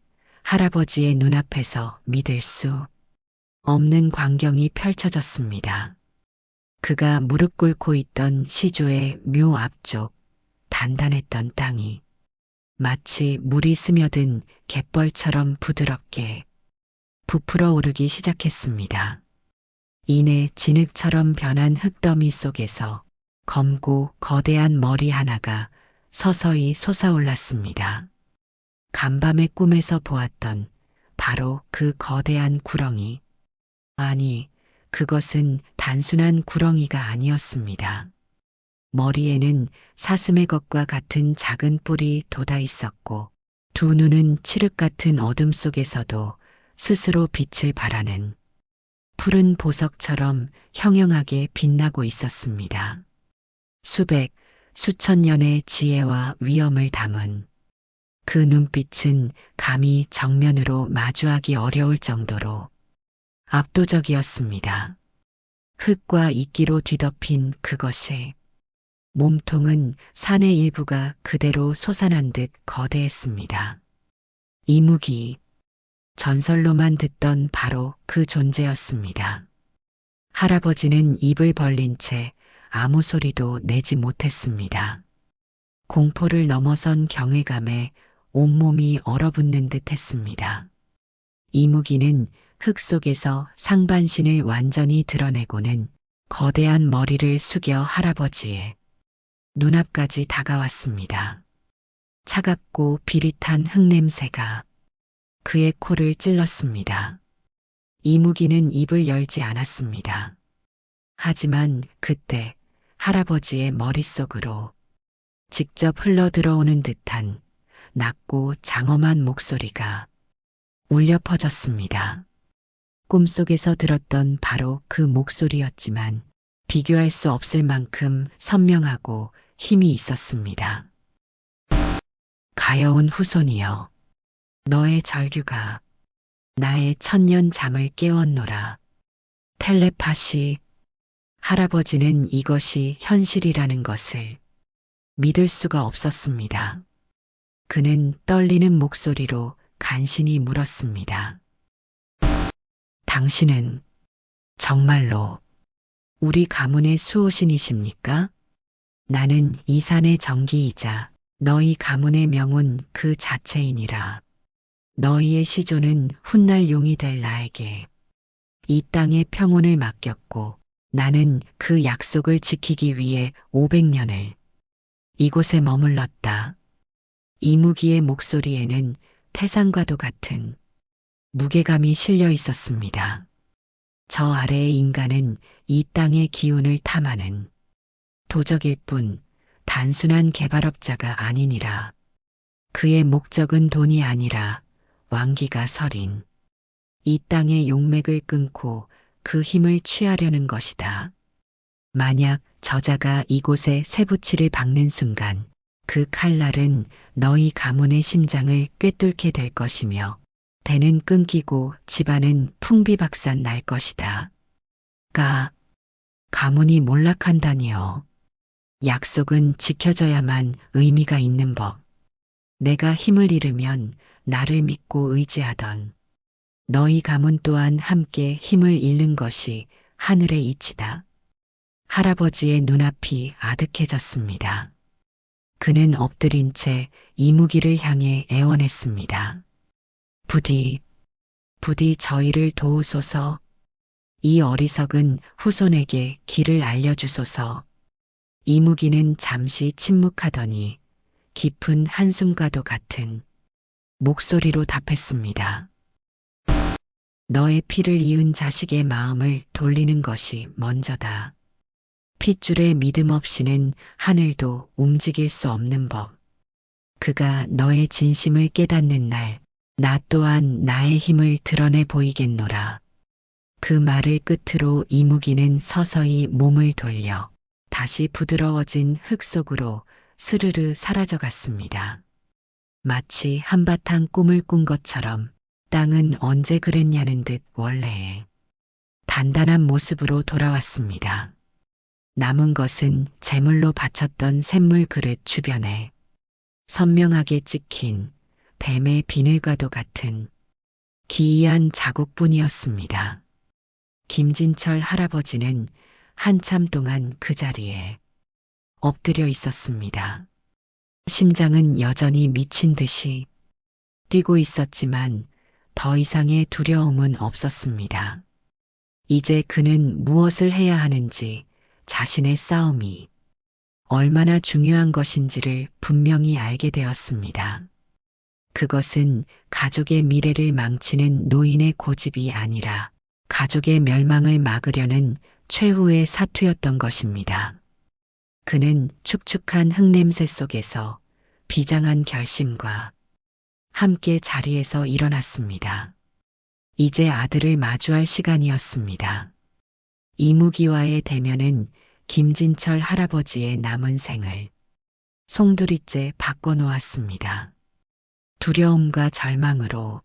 할아버지의 눈앞에서 믿을 수 없는 광경이 펼쳐졌습니다. 그가 무릎 꿇고 있던 시조의 묘 앞쪽 단단했던 땅이 마치 물이 스며든 갯벌처럼 부드럽게 부풀어 오르기 시작했습니다. 이내 진흙처럼 변한 흙더미 속에서 검고 거대한 머리 하나가 서서히 솟아올랐습니다. 간밤의 꿈에서 보았던 바로 그 거대한 구렁이. 아니, 그것은 단순한 구렁이가 아니었습니다. 머리에는 사슴의 것과 같은 작은 뿔이 돋아 있었고 두 눈은 칠흑 같은 어둠 속에서도 스스로 빛을 발하는 푸른 보석처럼 형형하게 빛나고 있었습니다. 수백, 수천 년의 지혜와 위엄을 담은 그 눈빛은 감히 정면으로 마주하기 어려울 정도로 압도적이었습니다. 흙과 이끼로 뒤덮인 그것의 몸통은 산의 일부가 그대로 솟아난 듯 거대했습니다. 이무기, 전설로만 듣던 바로 그 존재였습니다. 할아버지는 입을 벌린 채 아무 소리도 내지 못했습니다. 공포를 넘어선 경외감에 온몸이 얼어붙는 듯 했습니다. 이무기는 흙 속에서 상반신을 완전히 드러내고는 거대한 머리를 숙여 할아버지의 눈앞까지 다가왔습니다. 차갑고 비릿한 흙냄새가 그의 코를 찔렀습니다. 이무기는 입을 열지 않았습니다. 하지만 그때 할아버지의 머릿속으로 직접 흘러들어오는 듯한 낮고 장엄한 목소리가 울려 퍼졌습니다. 꿈속에서 들었던 바로 그 목소리였지만 비교할 수 없을 만큼 선명하고 힘이 있었습니다. 가여운 후손이여, 너의 절규가 나의 천년 잠을 깨웠노라. 텔레파시. 할아버지는 이것이 현실이라는 것을 믿을 수가 없었습니다. 그는 떨리는 목소리로 간신히 물었습니다. 당신은 정말로 우리 가문의 수호신이십니까? 나는 이 산의 정기이자 너희 가문의 명운 그 자체이니라. 너희의 시조는 훗날 용이 될 나에게 이 땅의 평온을 맡겼고 나는 그 약속을 지키기 위해 500년을 이곳에 머물렀다. 이무기의 목소리에는 태산과도 같은 무게감이 실려 있었습니다. 저 아래의 인간은 이 땅의 기운을 탐하는 도적일 뿐 단순한 개발업자가 아니니라. 그의 목적은 돈이 아니라 왕기가 서린 이 땅의 용맥을 끊고 그 힘을 취하려는 것이다. 만약 저자가 이곳에 쇠붙이를 박는 순간 그 칼날은 너희 가문의 심장을 꿰뚫게 될 것이며 대는 끊기고 집안은 풍비박산 날 것이다. 가문이 몰락한다니요. 약속은 지켜져야만 의미가 있는 법. 내가 힘을 잃으면 나를 믿고 의지하던 너희 가문 또한 함께 힘을 잃는 것이 하늘의 이치다. 할아버지의 눈앞이 아득해졌습니다. 그는 엎드린 채 이무기를 향해 애원했습니다. 부디 저희를 도우소서. 이 어리석은 후손에게 길을 알려주소서. 이무기는 잠시 침묵하더니 깊은 한숨과도 같은 목소리로 답했습니다. 너의 피를 이은 자식의 마음을 돌리는 것이 먼저다. 핏줄의 믿음 없이는 하늘도 움직일 수 없는 법. 그가 너의 진심을 깨닫는 날, 나 또한 나의 힘을 드러내 보이겠노라. 그 말을 끝으로 이무기는 서서히 몸을 돌려 다시 부드러워진 흙 속으로 스르르 사라져갔습니다. 마치 한바탕 꿈을 꾼 것처럼 땅은 언제 그랬냐는 듯 원래의 단단한 모습으로 돌아왔습니다. 남은 것은 제물로 바쳤던 샘물 그릇 주변에 선명하게 찍힌 뱀의 비늘과도 같은 기이한 자국뿐이었습니다. 김진철 할아버지는 한참 동안 그 자리에 엎드려 있었습니다. 심장은 여전히 미친 듯이 뛰고 있었지만 더 이상의 두려움은 없었습니다. 이제 그는 무엇을 해야 하는지, 자신의 싸움이 얼마나 중요한 것인지를 분명히 알게 되었습니다. 그것은 가족의 미래를 망치는 노인의 고집이 아니라 가족의 멸망을 막으려는 최후의 사투였던 것입니다. 그는 축축한 흙냄새 속에서 비장한 결심과 함께 자리에서 일어났습니다. 이제 아들을 마주할 시간이었습니다. 이무기와의 대면은 김진철 할아버지의 남은 생을 송두리째 바꿔놓았습니다. 두려움과 절망으로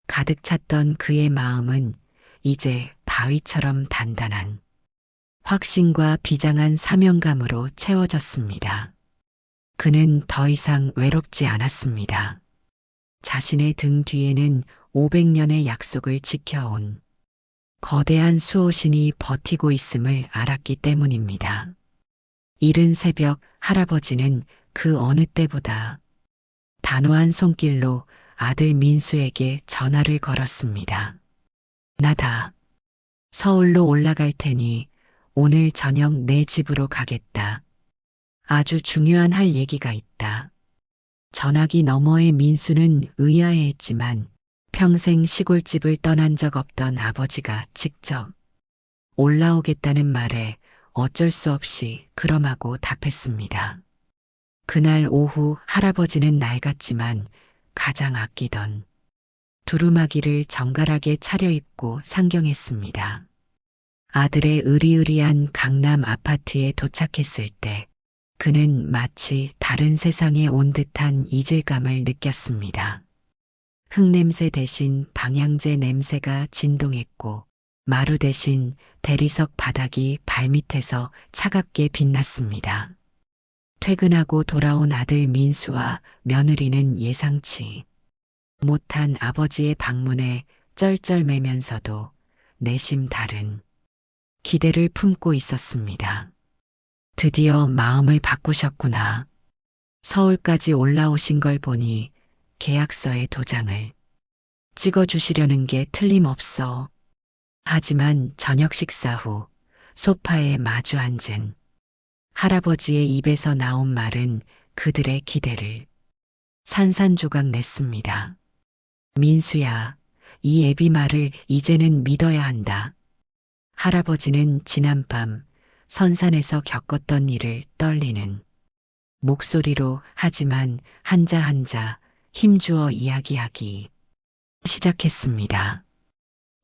가득 찼던 그의 마음은 이제 바위처럼 단단한 확신과 비장한 사명감으로 채워졌습니다. 그는 더 이상 외롭지 않았습니다. 자신의 등 뒤에는 500년의 약속을 지켜온 거대한 수호신이 버티고 있음을 알았기 때문입니다. 이른 새벽 할아버지는 그 어느 때보다 단호한 손길로 아들 민수에게 전화를 걸었습니다. 나다. 서울로 올라갈 테니 오늘 저녁 내 집으로 가겠다. 아주 중요한 할 얘기가 있다. 전화기 너머의 민수는 의아해했지만 평생 시골집을 떠난 적 없던 아버지가 직접 올라오겠다는 말에 어쩔 수 없이 그럼하고 답했습니다. 그날 오후 할아버지는 낡았지만 가장 아끼던 두루마기를 정갈하게 차려입고 상경했습니다. 아들의 으리으리한 강남 아파트에 도착했을 때 그는 마치 다른 세상에 온 듯한 이질감을 느꼈습니다. 흙냄새 대신 방향제 냄새가 진동했고 마루 대신 대리석 바닥이 발밑에서 차갑게 빛났습니다. 퇴근하고 돌아온 아들 민수와 며느리는 예상치 못한 아버지의 방문에 쩔쩔매면서도 내심 다른 기대를 품고 있었습니다. 드디어 마음을 바꾸셨구나. 서울까지 올라오신 걸 보니 계약서에 도장을 찍어주시려는 게 틀림없어. 하지만 저녁 식사 후 소파에 마주 앉은 할아버지의 입에서 나온 말은 그들의 기대를 산산조각 냈습니다. 민수야, 이 애비 말을 이제는 믿어야 한다. 할아버지는 지난밤 선산에서 겪었던 일을 떨리는 목소리로 하지만 한자 한자 힘주어 이야기하기 시작했습니다.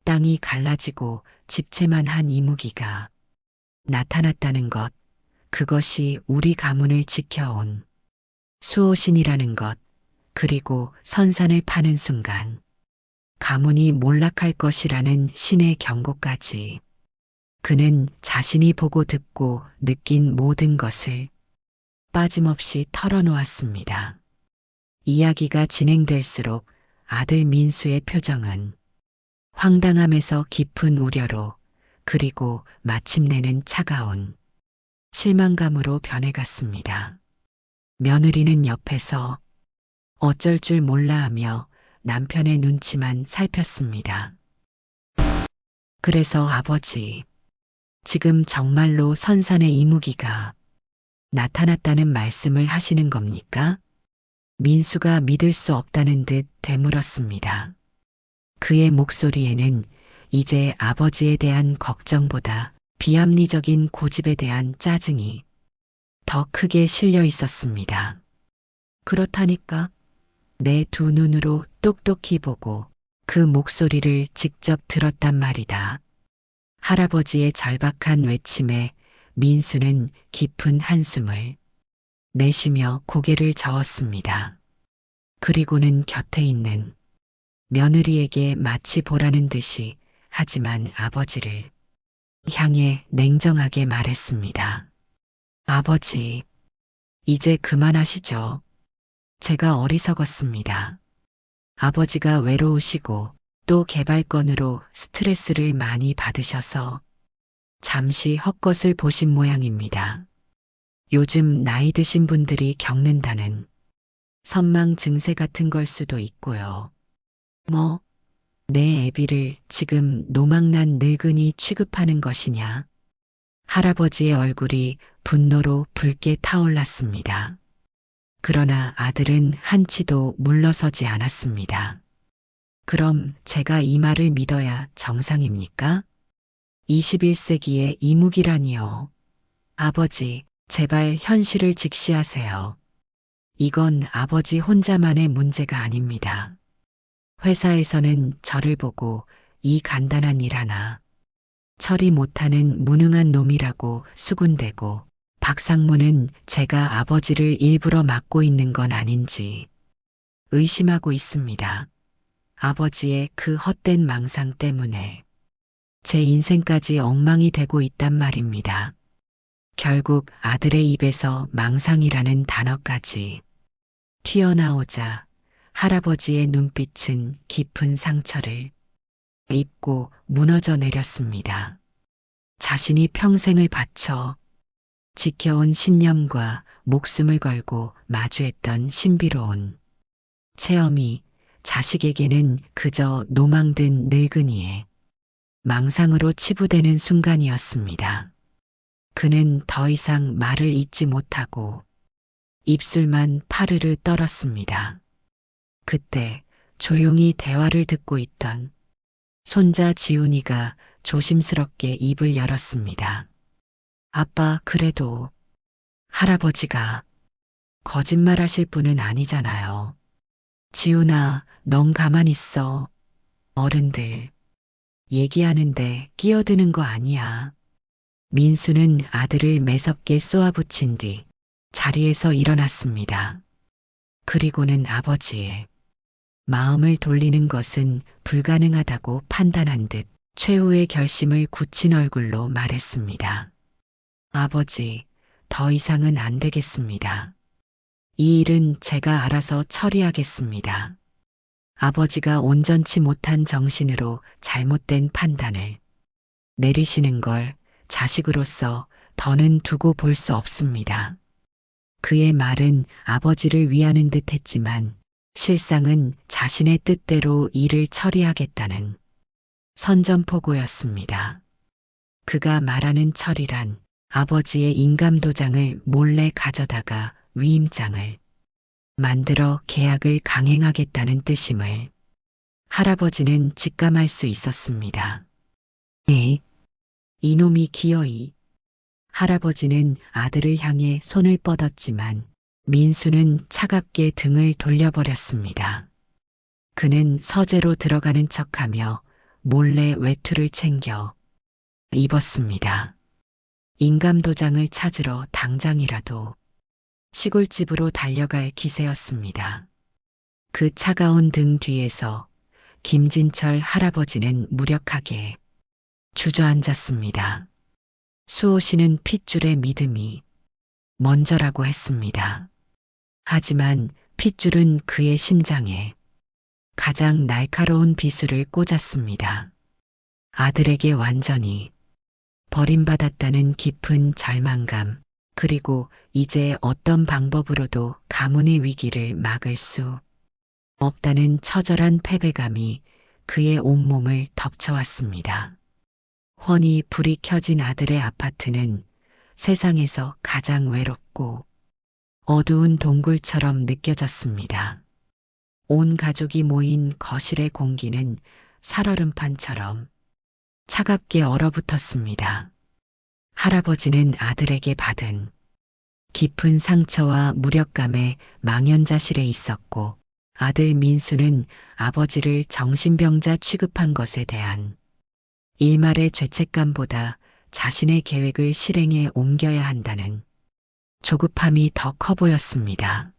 땅이 갈라지고 집채만 한 이무기가 나타났다는 것, 그것이 우리 가문을 지켜온 수호신이라는 것, 그리고 선산을 파는 순간 가문이 몰락할 것이라는 신의 경고까지 그는 자신이 보고 듣고 느낀 모든 것을 빠짐없이 털어놓았습니다. 이야기가 진행될수록 아들 민수의 표정은 황당함에서 깊은 우려로 그리고 마침내는 차가운 실망감으로 변해갔습니다. 며느리는 옆에서 어쩔 줄 몰라 하며 남편의 눈치만 살폈습니다. 그래서 아버지, 지금 정말로 선산의 이무기가 나타났다는 말씀을 하시는 겁니까? 민수가 믿을 수 없다는 듯 되물었습니다. 그의 목소리에는 이제 아버지에 대한 걱정보다 비합리적인 고집에 대한 짜증이 더 크게 실려 있었습니다. 그렇다니까 내 두 눈으로 똑똑히 보고 그 목소리를 직접 들었단 말이다. 할아버지의 절박한 외침에 민수는 깊은 한숨을 내쉬며 고개를 저었습니다. 그리고는 곁에 있는 며느리에게 마치 보라는 듯이 하지만 아버지를 향해 냉정하게 말했습니다. 아버지, 이제 그만하시죠. 제가 어리석었습니다. 아버지가 외로우시고 또 개발건으로 스트레스를 많이 받으셔서 잠시 헛것을 보신 모양입니다. 요즘 나이 드신 분들이 겪는다는 선망 증세 같은 걸 수도 있고요. 뭐, 내 애비를 지금 노망난 늙은이 취급하는 것이냐? 할아버지의 얼굴이 분노로 붉게 타올랐습니다. 그러나 아들은 한치도 물러서지 않았습니다. 그럼 제가 이 말을 믿어야 정상입니까? 21세기의 이무기라니요. 아버지, 제발 현실을 직시하세요. 이건 아버지 혼자만의 문제가 아닙니다. 회사에서는 저를 보고 이 간단한 일 하나 처리 못하는 무능한 놈이라고 수군대고 박상무는 제가 아버지를 일부러 막고 있는 건 아닌지 의심하고 있습니다. 아버지의 그 헛된 망상 때문에 제 인생까지 엉망이 되고 있단 말입니다. 결국 아들의 입에서 망상이라는 단어까지 튀어나오자 할아버지의 눈빛은 깊은 상처를 입고 무너져 내렸습니다. 자신이 평생을 바쳐 지켜온 신념과 목숨을 걸고 마주했던 신비로운 체험이 자식에게는 그저 노망든 늙은이의 망상으로 치부되는 순간이었습니다. 그는 더 이상 말을 잇지 못하고 입술만 파르르 떨었습니다. 그때 조용히 대화를 듣고 있던 손자 지훈이가 조심스럽게 입을 열었습니다. 아빠, 그래도 할아버지가 거짓말하실 분은 아니잖아요. 지훈아, 넌 가만 있어. 어른들 얘기하는데 끼어드는 거 아니야. 민수는 아들을 매섭게 쏘아붙인 뒤 자리에서 일어났습니다. 그리고는 아버지의 마음을 돌리는 것은 불가능하다고 판단한 듯 최후의 결심을 굳힌 얼굴로 말했습니다. 아버지, 더 이상은 안 되겠습니다. 이 일은 제가 알아서 처리하겠습니다. 아버지가 온전치 못한 정신으로 잘못된 판단을 내리시는 걸 자식으로서 더는 두고 볼 수 없습니다. 그의 말은 아버지를 위하는 듯 했지만 실상은 자신의 뜻대로 일을 처리하겠다는 선전포고였습니다. 그가 말하는 처리란 아버지의 인감도장을 몰래 가져다가 위임장을 만들어 계약을 강행하겠다는 뜻임을 할아버지는 직감할 수 있었습니다. 네, 이놈이 기어이. 할아버지는 아들을 향해 손을 뻗었지만 민수는 차갑게 등을 돌려버렸습니다. 그는 서재로 들어가는 척하며 몰래 외투를 챙겨 입었습니다. 인감도장을 찾으러 당장이라도 시골집으로 달려갈 기세였습니다. 그 차가운 등 뒤에서 김진철 할아버지는 무력하게 주저앉았습니다. 수호 씨는 핏줄의 믿음이 먼저라고 했습니다. 하지만 핏줄은 그의 심장에 가장 날카로운 비수를 꽂았습니다. 아들에게 완전히 버림받았다는 깊은 절망감, 그리고 이제 어떤 방법으로도 가문의 위기를 막을 수 없다는 처절한 패배감이 그의 온몸을 덮쳐왔습니다. 훤히 불이 켜진 아들의 아파트는 세상에서 가장 외롭고 어두운 동굴처럼 느껴졌습니다. 온 가족이 모인 거실의 공기는 살얼음판처럼 차갑게 얼어붙었습니다. 할아버지는 아들에게 받은 깊은 상처와 무력감에 망연자실해 있었고, 아들 민수는 아버지를 정신병자 취급한 것에 대한 일말의 죄책감보다 자신의 계획을 실행에 옮겨야 한다는 조급함이 더 커 보였습니다.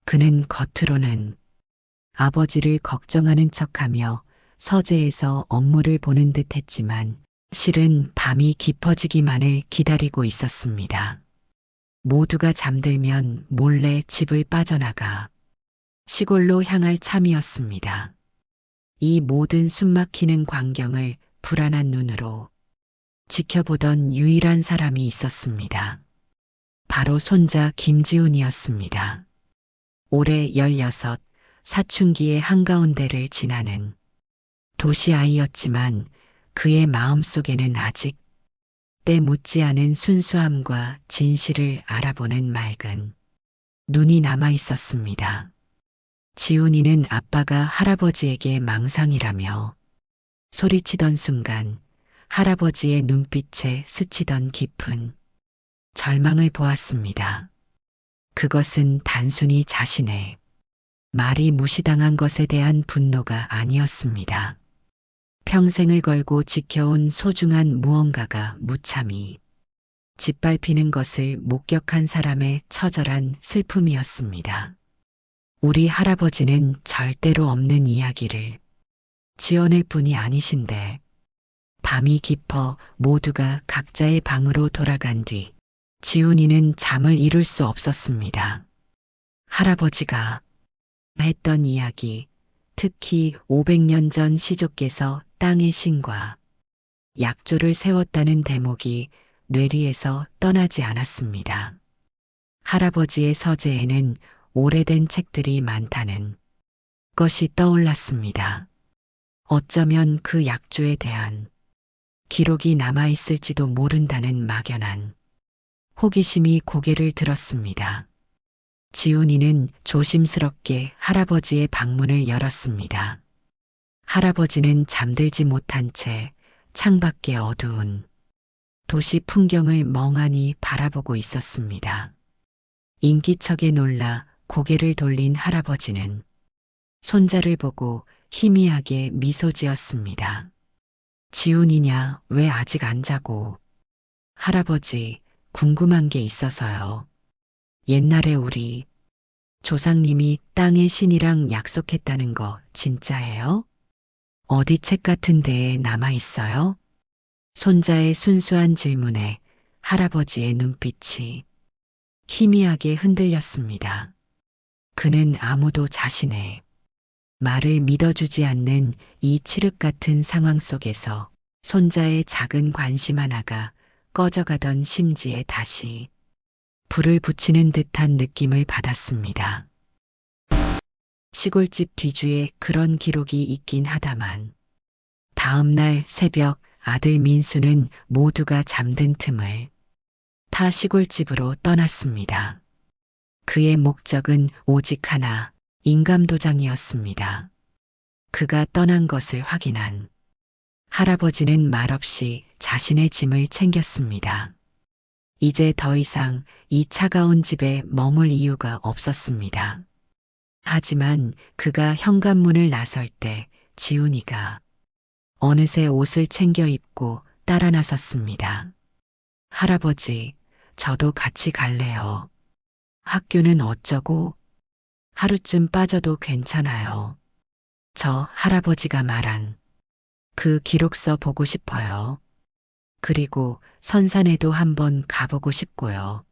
그는 겉으로는 아버지를 걱정하는 척하며 서재에서 업무를 보는 듯 했지만 실은 밤이 깊어지기만을 기다리고 있었습니다. 모두가 잠들면 몰래 집을 빠져나가 시골로 향할 참이었습니다. 이 모든 숨막히는 광경을 불안한 눈으로 지켜보던 유일한 사람이 있었습니다. 바로 손자 김지훈이었습니다. 올해 16, 사춘기의 한가운데를 지나는 도시 아이였지만 그의 마음속에는 아직 때 묻지 않은 순수함과 진실을 알아보는 맑은 눈이 남아 있었습니다. 지훈이는 아빠가 할아버지에게 망상이라며 소리치던 순간 할아버지의 눈빛에 스치던 깊은 절망을 보았습니다. 그것은 단순히 자신의 말이 무시당한 것에 대한 분노가 아니었습니다. 평생을 걸고 지켜온 소중한 무언가가 무참히 짓밟히는 것을 목격한 사람의 처절한 슬픔이었습니다. 우리 할아버지는 절대로 없는 이야기를 지어낼 분이 아니신데, 밤이 깊어 모두가 각자의 방으로 돌아간 뒤 지훈이는 잠을 이룰 수 없었습니다. 할아버지가 했던 이야기, 특히 500년 전 시조께서 땅의 신과 약조를 세웠다는 대목이 뇌리에서 떠나지 않았습니다. 할아버지의 서재에는 오래된 책들이 많다는 것이 떠올랐습니다. 어쩌면 그 약조에 대한 기록이 남아있을지도 모른다는 막연한 호기심이 고개를 들었습니다. 지훈이는 조심스럽게 할아버지의 방문을 열었습니다. 할아버지는 잠들지 못한 채 창밖의 어두운 도시 풍경을 멍하니 바라보고 있었습니다. 인기척에 놀라 고개를 돌린 할아버지는 손자를 보고 희미하게 미소 지었습니다. 지훈이냐, 왜 아직 안 자고? 할아버지, 궁금한 게 있어서요. 옛날에 우리 조상님이 땅의 신이랑 약속했다는 거 진짜예요? 어디 책 같은 데에 남아 있어요? 손자의 순수한 질문에 할아버지의 눈빛이 희미하게 흔들렸습니다. 그는 아무도 자신의 말을 믿어주지 않는 이 칠흑 같은 상황 속에서 손자의 작은 관심 하나가 꺼져가던 심지에 다시 불을 붙이는 듯한 느낌을 받았습니다. 시골집 뒤주에 그런 기록이 있긴 하다만 다음 날 새벽 아들 민수는 모두가 잠든 틈을 타 시골집으로 떠났습니다. 그의 목적은 오직 하나, 인감도장이었습니다. 그가 떠난 것을 확인한 할아버지는 말없이 자신의 짐을 챙겼습니다. 이제 더 이상 이 차가운 집에 머물 이유가 없었습니다. 하지만 그가 현관문을 나설 때 지훈이가 어느새 옷을 챙겨 입고 따라 나섰습니다. 할아버지, 저도 같이 갈래요. 학교는 어쩌고 하루쯤 빠져도 괜찮아요. 저 할아버지가 말한 그 기록서 보고 싶어요. 그리고 선산에도 한번 가보고 싶고요.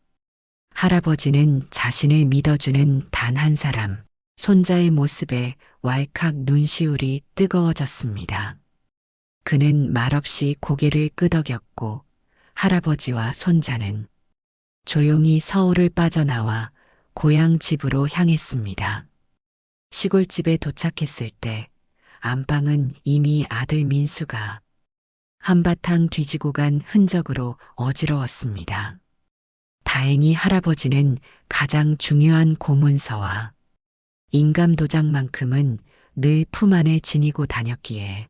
할아버지는 자신을 믿어주는 단 한 사람, 손자의 모습에 왈칵 눈시울이 뜨거워졌습니다. 그는 말없이 고개를 끄덕였고 할아버지와 손자는 조용히 서울을 빠져나와 고향 집으로 향했습니다. 시골집에 도착했을 때 안방은 이미 아들 민수가 한바탕 뒤지고 간 흔적으로 어지러웠습니다. 다행히 할아버지는 가장 중요한 고문서와 인감도장만큼은 늘 품 안에 지니고 다녔기에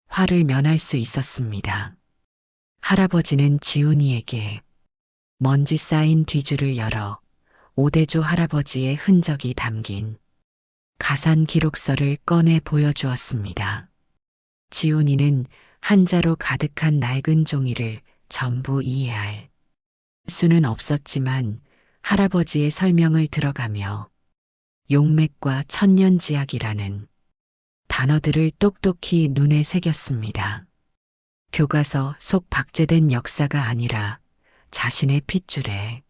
화를 면할 수 있었습니다. 할아버지는 지훈이에게 먼지 쌓인 뒤줄을 열어 오대조 할아버지의 흔적이 담긴 가산 기록서를 꺼내 보여주었습니다. 지훈이는 한자로 가득한 낡은 종이를 전부 이해할 수는 없었지만 할아버지의 설명을 들어가며 용맥과 천년지약이라는 단어들을 똑똑히 눈에 새겼습니다. 교과서 속 박제된 역사가 아니라 자신의 핏줄에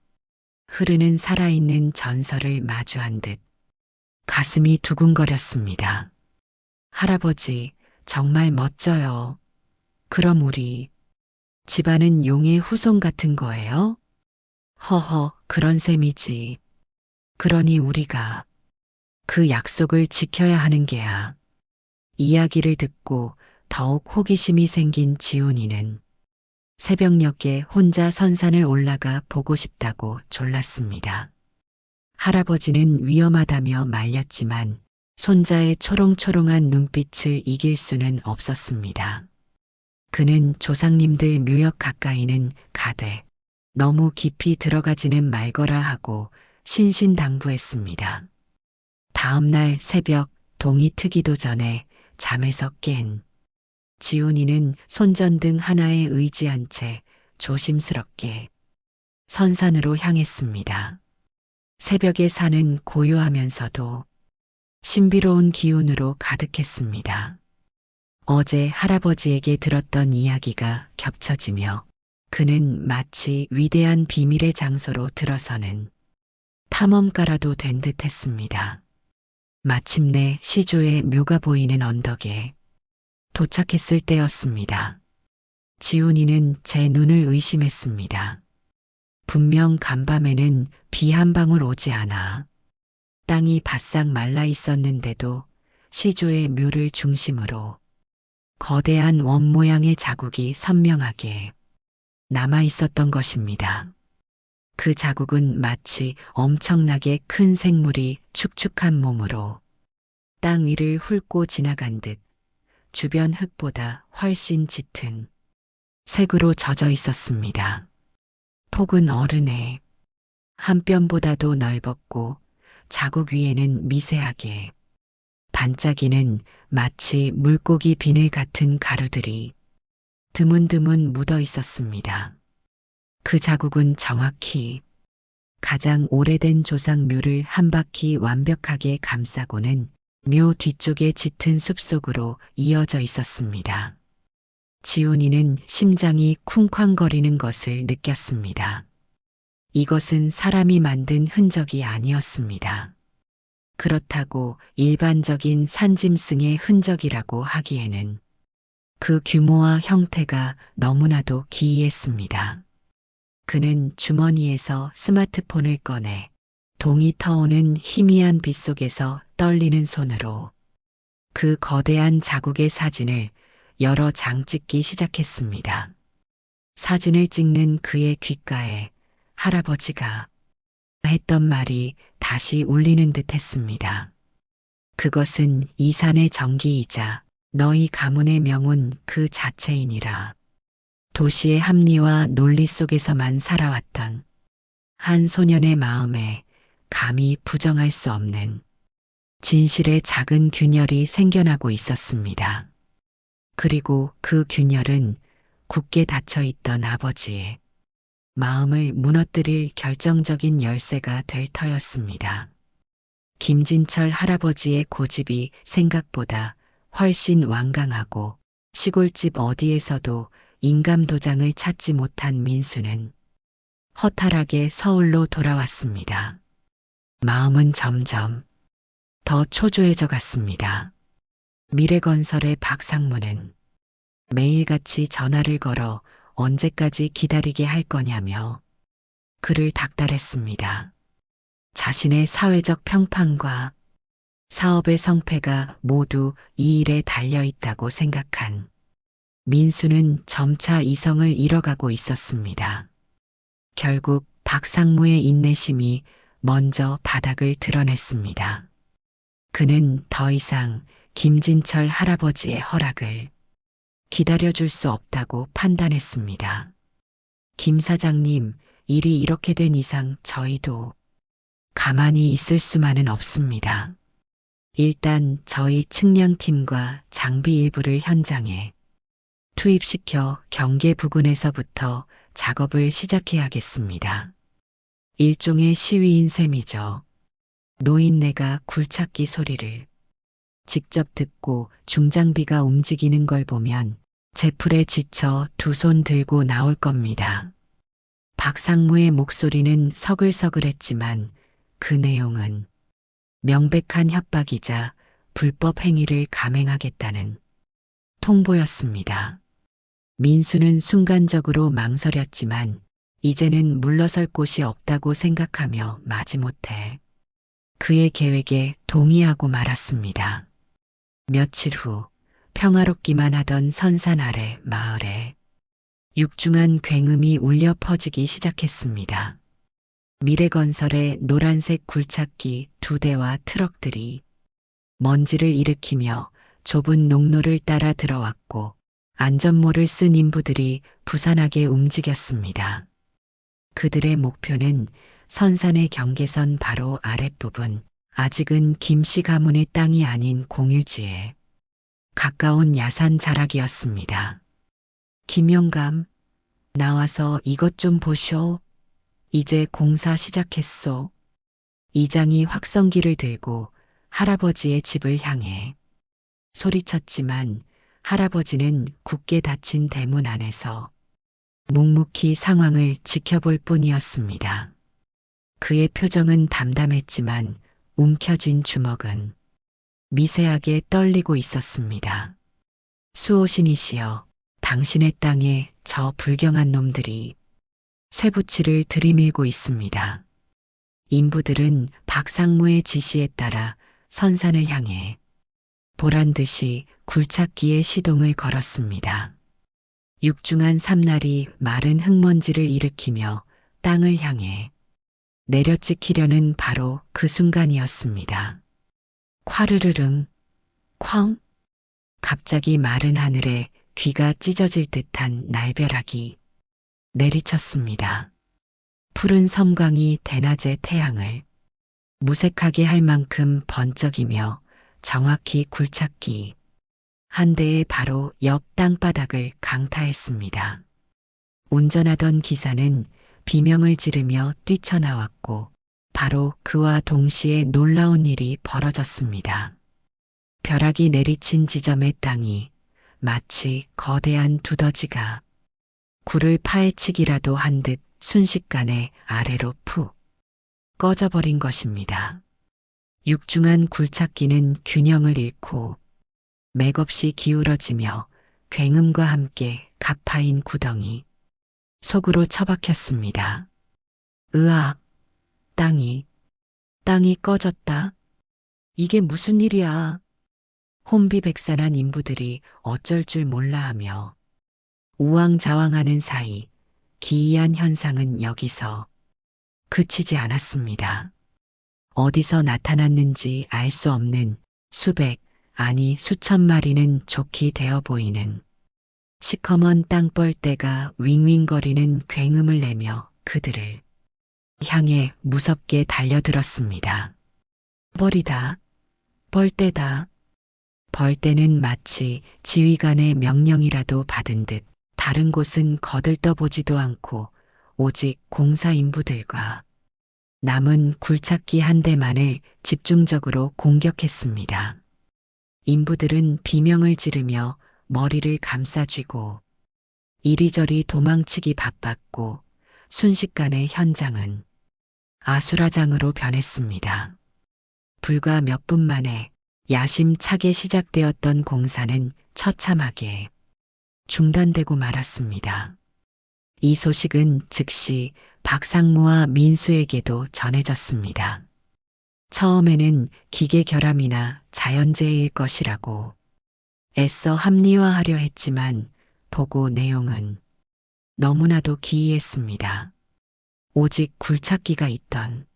흐르는 살아있는 전설을 마주한 듯 가슴이 두근거렸습니다. 할아버지, 정말 멋져요. 그럼 우리 집안은 용의 후손 같은 거예요? 허허, 그런 셈이지. 그러니 우리가 그 약속을 지켜야 하는 게야. 이야기를 듣고 더욱 호기심이 생긴 지훈이는 새벽녘에 혼자 선산을 올라가 보고 싶다고 졸랐습니다. 할아버지는 위험하다며 말렸지만 손자의 초롱초롱한 눈빛을 이길 수는 없었습니다. 그는 조상님들 묘역 가까이는 가되 너무 깊이 들어가지는 말거라 하고 신신당부했습니다. 다음 날 새벽 동이 트기도 전에 잠에서 깬 지훈이는 손전등 하나에 의지한 채 조심스럽게 선산으로 향했습니다. 새벽의 산은 고요하면서도 신비로운 기운으로 가득했습니다. 어제 할아버지에게 들었던 이야기가 겹쳐지며 그는 마치 위대한 비밀의 장소로 들어서는 탐험가라도 된 듯했습니다. 마침내 시조의 묘가 보이는 언덕에 도착했을 때였습니다. 지훈이는 제 눈을 의심했습니다. 분명 간밤에는 비 한 방울 오지 않아 땅이 바싹 말라 있었는데도 시조의 묘를 중심으로 거대한 원 모양의 자국이 선명하게 남아 있었던 것입니다. 그 자국은 마치 엄청나게 큰 생물이 축축한 몸으로 땅 위를 훑고 지나간 듯 주변 흙보다 훨씬 짙은 색으로 젖어 있었습니다. 폭은 어른의 한 뼘보다도 넓었고 자국 위에는 미세하게 반짝이는 마치 물고기 비늘 같은 가루들이 드문드문 묻어 있었습니다. 그 자국은 정확히 가장 오래된 조상묘를 한 바퀴 완벽하게 감싸고는 묘 뒤쪽의 짙은 숲속으로 이어져 있었습니다. 지훈이는 심장이 쿵쾅거리는 것을 느꼈습니다. 이것은 사람이 만든 흔적이 아니었습니다. 그렇다고 일반적인 산짐승의 흔적이라고 하기에는 그 규모와 형태가 너무나도 기이했습니다. 그는 주머니에서 스마트폰을 꺼내 동이 터오는 희미한 빛 속에서 떨리는 손으로 그 거대한 자국의 사진을 여러 장 찍기 시작했습니다. 사진을 찍는 그의 귓가에 할아버지가 했던 말이 다시 울리는 듯 했습니다. 그것은 이 산의 정기이자 너희 가문의 명운 그 자체이니라. 도시의 합리와 논리 속에서만 살아왔던 한 소년의 마음에 감히 부정할 수 없는 진실의 작은 균열이 생겨나고 있었습니다. 그리고 그 균열은 굳게 닫혀 있던 아버지의 마음을 무너뜨릴 결정적인 열쇠가 될 터였습니다. 김진철 할아버지의 고집이 생각보다 훨씬 완강하고 시골집 어디에서도 인감도장을 찾지 못한 민수는 허탈하게 서울로 돌아왔습니다. 마음은 점점 더 초조해져 갔습니다. 미래건설의 박상무는 매일같이 전화를 걸어 언제까지 기다리게 할 거냐며 그를 닥달했습니다. 자신의 사회적 평판과 사업의 성패가 모두 이 일에 달려 있다고 생각한 민수는 점차 이성을 잃어가고 있었습니다. 결국 박상무의 인내심이 먼저 바닥을 드러냈습니다. 그는 더 이상 김진철 할아버지의 허락을 기다려줄 수 없다고 판단했습니다. 김 사장님, 일이 이렇게 된 이상 저희도 가만히 있을 수만은 없습니다. 일단 저희 측량팀과 장비 일부를 현장에 투입시켜 경계 부근에서부터 작업을 시작해야겠습니다. 일종의 시위인 셈이죠. 노인네가 굴착기 소리를 직접 듣고 중장비가 움직이는 걸 보면 제풀에 지쳐 두 손 들고 나올 겁니다. 박상무의 목소리는 서글서글했지만 그 내용은 명백한 협박이자 불법 행위를 감행하겠다는 통보였습니다. 민수는 순간적으로 망설였지만 이제는 물러설 곳이 없다고 생각하며 마지못해 그의 계획에 동의하고 말았습니다. 며칠 후 평화롭기만 하던 선산 아래 마을에 육중한 굉음이 울려 퍼지기 시작했습니다. 미래건설의 노란색 굴착기 2대와 트럭들이 먼지를 일으키며 좁은 농로를 따라 들어왔고 안전모를 쓴 인부들이 부산하게 움직였습니다. 그들의 목표는 선산의 경계선 바로 아랫부분, 아직은 김씨 가문의 땅이 아닌 공유지에 가까운 야산 자락이었습니다. 김영감, 나와서 이것 좀 보쇼. 이제 공사 시작했소. 이장이 확성기를 들고 할아버지의 집을 향해 소리쳤지만 할아버지는 굳게 닫힌 대문 안에서 묵묵히 상황을 지켜볼 뿐이었습니다. 그의 표정은 담담했지만 움켜쥔 주먹은 미세하게 떨리고 있었습니다. 수호신이시여, 당신의 땅에 저 불경한 놈들이 쇠붙이를 들이밀고 있습니다. 인부들은 박상무의 지시에 따라 선산을 향해 보란듯이 굴착기에 시동을 걸었습니다. 육중한 삼날이 마른 흙먼지를 일으키며 땅을 향해 내려찍히려는 바로 그 순간이었습니다. 콰르르릉, 쾅! 갑자기 마른 하늘에 귀가 찢어질 듯한 날벼락이 내리쳤습니다. 푸른 섬광이 대낮의 태양을 무색하게 할 만큼 번쩍이며 정확히 굴착기 한 대의 바로 옆 땅바닥을 강타했습니다. 운전하던 기사는 비명을 지르며 뛰쳐나왔고 바로 그와 동시에 놀라운 일이 벌어졌습니다. 벼락이 내리친 지점의 땅이 마치 거대한 두더지가 굴을 파헤치기라도 한 듯 순식간에 아래로 푹 꺼져버린 것입니다. 육중한 굴착기는 균형을 잃고 맥없이 기울어지며 굉음과 함께 가파인 구덩이 속으로 처박혔습니다. 으악! 땅이 꺼졌다. 이게 무슨 일이야? 혼비백산한 인부들이 어쩔 줄 몰라하며 우왕좌왕하는 사이 기이한 현상은 여기서 그치지 않았습니다. 어디서 나타났는지 알 수 없는 수백, 아니 수천 마리는 좋게 되어 보이는 시커먼 땅벌떼가 윙윙거리는 굉음을 내며 그들을 향해 무섭게 달려들었습니다. 벌이다. 벌떼다. 벌떼는 마치 지휘관의 명령이라도 받은 듯 다른 곳은 거들떠보지도 않고 오직 공사 인부들과 남은 굴착기 한 대만을 집중적으로 공격했습니다. 인부들은 비명을 지르며 머리를 감싸쥐고 이리저리 도망치기 바빴고 순식간에 현장은 아수라장으로 변했습니다. 불과 몇 분 만에 야심차게 시작되었던 공사는 처참하게 중단되고 말았습니다. 이 소식은 즉시 박상무와 민수에게도 전해졌습니다. 처음에는 기계 결함이나 자연재해일 것이라고 애써 합리화하려 했지만 보고 내용은 너무나도 기이했습니다. 오직 굴착기가 있던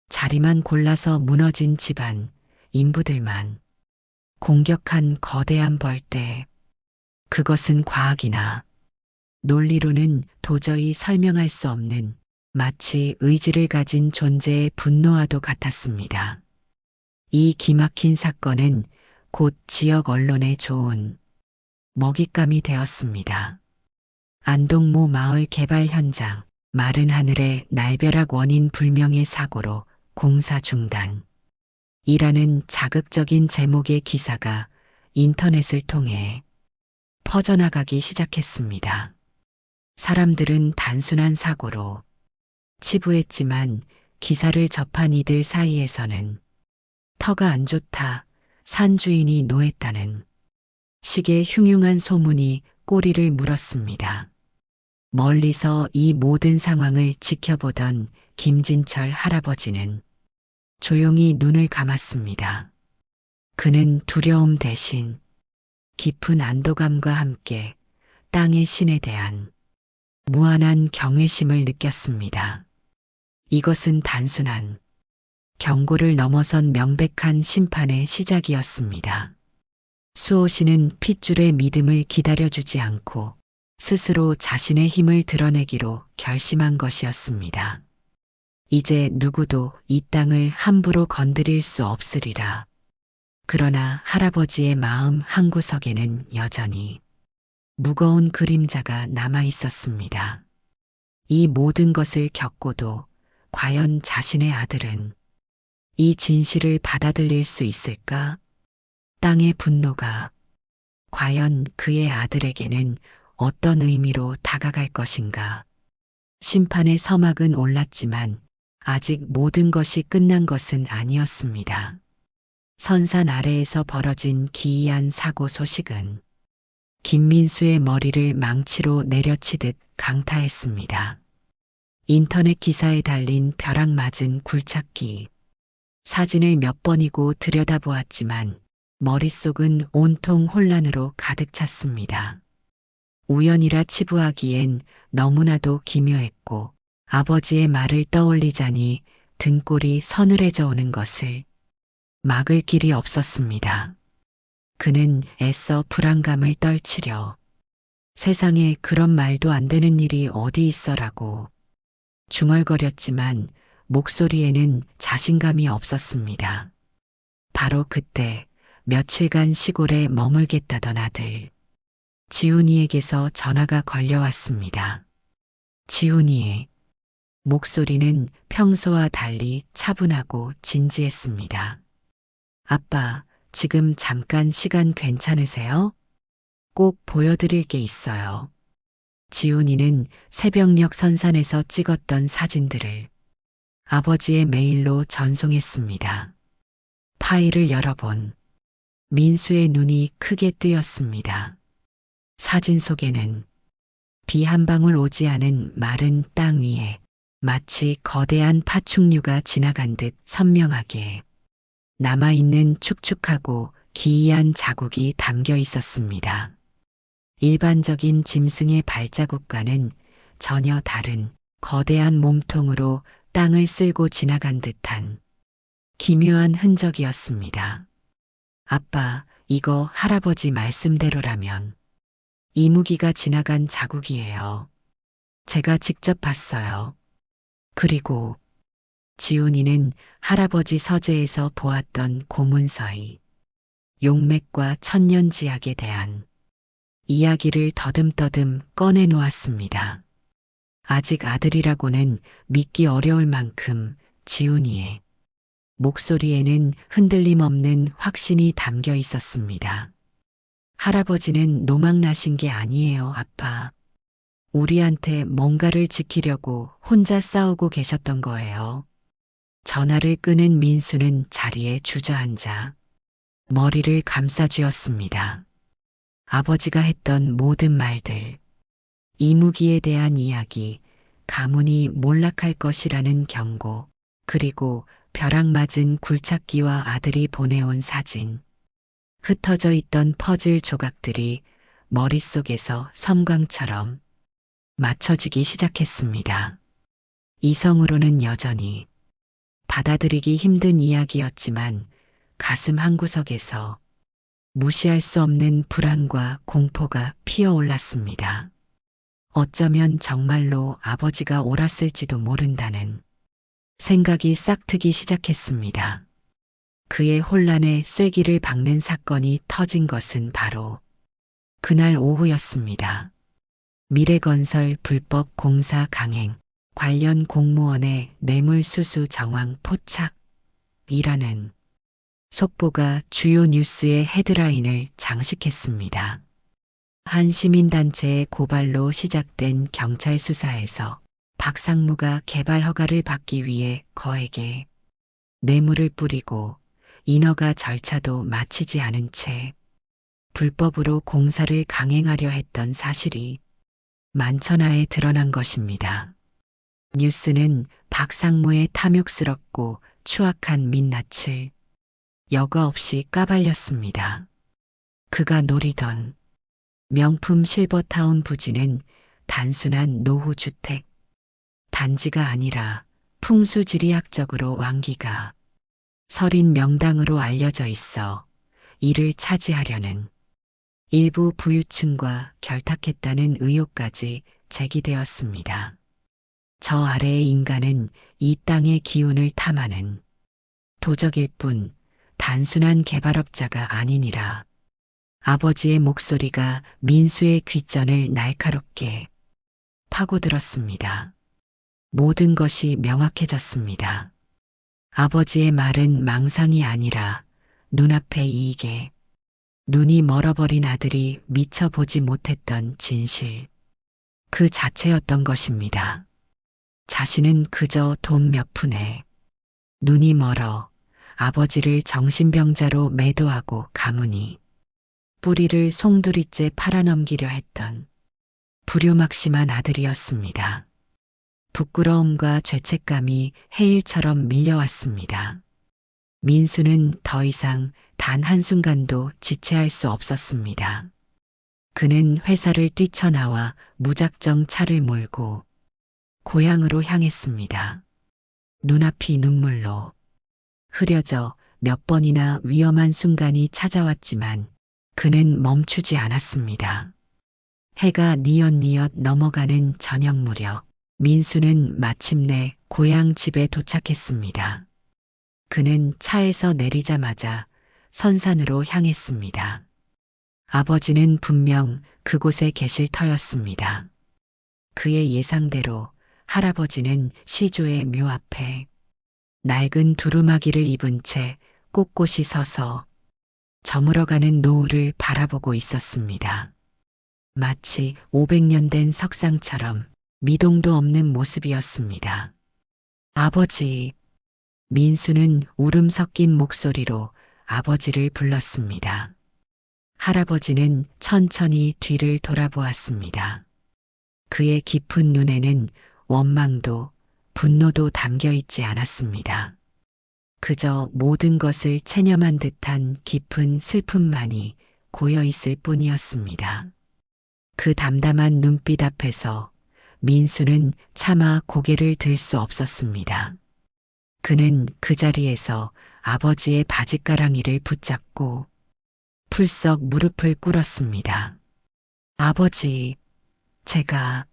자리만 골라서 무너진 집안 인부들만 공격한 거대한 벌떼. 그것은 과학이나 논리로는 도저히 설명할 수 없는 마치 의지를 가진 존재의 분노와도 같았습니다. 이 기막힌 사건은 곧 지역 언론에 좋은 먹잇감이 되었습니다. 안동모 마을 개발 현장, 마른 하늘의 날벼락 원인 불명의 사고로 공사 중단. 이라는 자극적인 제목의 기사가 인터넷을 통해 퍼져나가기 시작했습니다. 사람들은 단순한 사고로 치부했지만 기사를 접한 이들 사이에서는 터가 안 좋다, 산 주인이 노했다는 식의 흉흉한 소문이 꼬리를 물었습니다. 멀리서 이 모든 상황을 지켜보던 김진철 할아버지는 조용히 눈을 감았습니다. 그는 두려움 대신 깊은 안도감과 함께 땅의 신에 대한 무한한 경외심을 느꼈습니다. 이것은 단순한 경고를 넘어선 명백한 심판의 시작이었습니다. 수호신은 핏줄의 믿음을 기다려주지 않고 스스로 자신의 힘을 드러내기로 결심한 것이었습니다. 이제 누구도 이 땅을 함부로 건드릴 수 없으리라. 그러나 할아버지의 마음 한구석에는 여전히 무거운 그림자가 남아 있었습니다. 이 모든 것을 겪고도 과연 자신의 아들은 이 진실을 받아들일 수 있을까? 땅의 분노가 과연 그의 아들에게는 어떤 의미로 다가갈 것인가? 심판의 서막은 올랐지만 아직 모든 것이 끝난 것은 아니었습니다. 선산 아래에서 벌어진 기이한 사고 소식은 김민수의 머리를 망치로 내려치듯 강타했습니다. 인터넷 기사에 달린 벼락 맞은 굴착기. 사진을 몇 번이고 들여다보았지만 머릿속은 온통 혼란으로 가득 찼습니다. 우연이라 치부하기엔 너무나도 기묘했고 아버지의 말을 떠올리자니 등골이 서늘해져 오는 것을 막을 길이 없었습니다. 그는 애써 불안감을 떨치려 세상에 그런 말도 안 되는 일이 어디 있어라고 중얼거렸지만 목소리에는 자신감이 없었습니다. 바로 그때 며칠간 시골에 머물겠다던 아들 지훈이에게서 전화가 걸려왔습니다. 지훈이의 목소리는 평소와 달리 차분하고 진지했습니다. 아빠, 지금 잠깐 시간 괜찮으세요? 꼭 보여드릴 게 있어요. 지훈이는 새벽녘 선산에서 찍었던 사진들을 아버지의 메일로 전송했습니다. 파일을 열어본 민수의 눈이 크게 뜨였습니다. 사진 속에는 비 한 방울 오지 않은 마른 땅 위에 마치 거대한 파충류가 지나간 듯 선명하게 남아있는 축축하고 기이한 자국이 담겨 있었습니다. 일반적인 짐승의 발자국과는 전혀 다른 거대한 몸통으로 땅을 쓸고 지나간 듯한 기묘한 흔적이었습니다. 아빠, 이거 할아버지 말씀대로라면 이무기가 지나간 자국이에요. 제가 직접 봤어요. 그리고 지훈이는 할아버지 서재에서 보았던 고문서의 용맥과 천년지약에 대한 이야기를 더듬더듬 꺼내 놓았습니다. 아직 아들이라고는 믿기 어려울 만큼 지훈이의 목소리에는 흔들림 없는 확신이 담겨 있었습니다. 할아버지는 노망나신 게 아니에요, 아빠. 우리한테 뭔가를 지키려고 혼자 싸우고 계셨던 거예요. 전화를 끄는 민수는 자리에 주저앉아 머리를 감싸쥐었습니다. 아버지가 했던 모든 말들, 이무기에 대한 이야기, 가문이 몰락할 것이라는 경고, 그리고 벼락 맞은 굴착기와 아들이 보내온 사진, 흩어져 있던 퍼즐 조각들이 머릿속에서 섬광처럼 맞춰지기 시작했습니다. 이성으로는 여전히 받아들이기 힘든 이야기였지만 가슴 한구석에서 무시할 수 없는 불안과 공포가 피어올랐습니다. 어쩌면 정말로 아버지가 옳았을지도 모른다는 생각이 싹트기 시작했습니다. 그의 혼란에 쐐기를 박는 사건이 터진 것은 바로 그날 오후였습니다. 미래건설 불법 공사 강행, 관련 공무원의 뇌물수수 정황 포착이라는 속보가 주요 뉴스의 헤드라인을 장식했습니다. 한 시민단체의 고발로 시작된 경찰 수사에서 박상무가 개발 허가를 받기 위해 거액의 뇌물을 뿌리고 인허가 절차도 마치지 않은 채 불법으로 공사를 강행하려 했던 사실이 만천하에 드러난 것입니다. 뉴스는 박상무의 탐욕스럽고 추악한 민낯을 여과 없이 까발렸습니다. 그가 노리던 명품 실버타운 부지는 단순한 노후주택 단지가 아니라 풍수지리학적으로 왕기가 서린 명당으로 알려져 있어 이를 차지하려는 일부 부유층과 결탁했다는 의혹까지 제기되었습니다. 저 아래의 인간은 이 땅의 기운을 탐하는 도적일 뿐 단순한 개발업자가 아니니라. 아버지의 목소리가 민수의 귓전을 날카롭게 파고들었습니다. 모든 것이 명확해졌습니다. 아버지의 말은 망상이 아니라 눈앞의 이익에 눈이 멀어버린 아들이 미처 보지 못했던 진실, 그 자체였던 것입니다. 자신은 그저 돈 몇 푼에 눈이 멀어 아버지를 정신병자로 매도하고 가문이 뿌리를 송두리째 팔아넘기려 했던 불효막심한 아들이었습니다. 부끄러움과 죄책감이 해일처럼 밀려왔습니다. 민수는 더 이상 단 한순간도 지체할 수 없었습니다. 그는 회사를 뛰쳐나와 무작정 차를 몰고 고향으로 향했습니다. 눈앞이 눈물로 흐려져 몇 번이나 위험한 순간이 찾아왔지만 그는 멈추지 않았습니다. 해가 뉘엿뉘엿 넘어가는 저녁 무렵 민수는 마침내 고향 집에 도착했습니다. 그는 차에서 내리자마자 선산으로 향했습니다. 아버지는 분명 그곳에 계실 터였습니다. 그의 예상대로 할아버지는 시조의 묘 앞에 낡은 두루마기를 입은 채 꼿꼿이 서서 저물어가는 노을을 바라보고 있었습니다. 마치 500년 된 석상처럼 미동도 없는 모습이었습니다. 아버지, 민수는 울음 섞인 목소리로 아버지를 불렀습니다. 할아버지는 천천히 뒤를 돌아보았습니다. 그의 깊은 눈에는 원망도 분노도 담겨 있지 않았습니다. 그저 모든 것을 체념한 듯한 깊은 슬픔만이 고여 있을 뿐이었습니다. 그 담담한 눈빛 앞에서 민수는 차마 고개를 들 수 없었습니다. 그는 그 자리에서 아버지의 바짓가랑이를 붙잡고 풀썩 무릎을 꿇었습니다. 아버지, 제가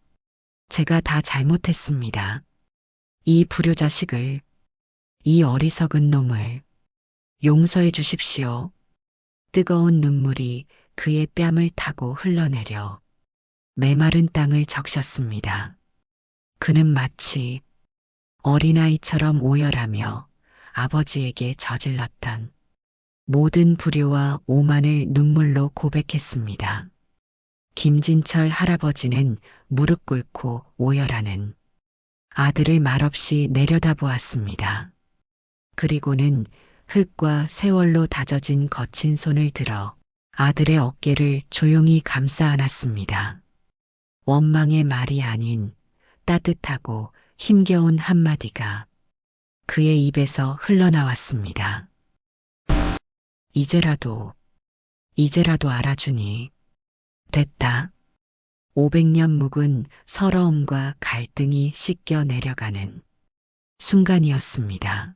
다 잘못했습니다. 이 불효자식을, 이 어리석은 놈을 용서해 주십시오. 뜨거운 눈물이 그의 뺨을 타고 흘러내려 메마른 땅을 적셨습니다. 그는 마치 어린아이처럼 오열하며 아버지에게 저질렀던 모든 불효와 오만을 눈물로 고백했습니다. 김진철 할아버지는 무릎 꿇고 오열하는 아들을 말없이 내려다보았습니다. 그리고는 흙과 세월로 다져진 거친 손을 들어 아들의 어깨를 조용히 감싸 안았습니다. 원망의 말이 아닌 따뜻하고 힘겨운 한마디가 그의 입에서 흘러나왔습니다. 이제라도 알아주니 됐다. 500년 묵은 서러움과 갈등이 씻겨 내려가는 순간이었습니다.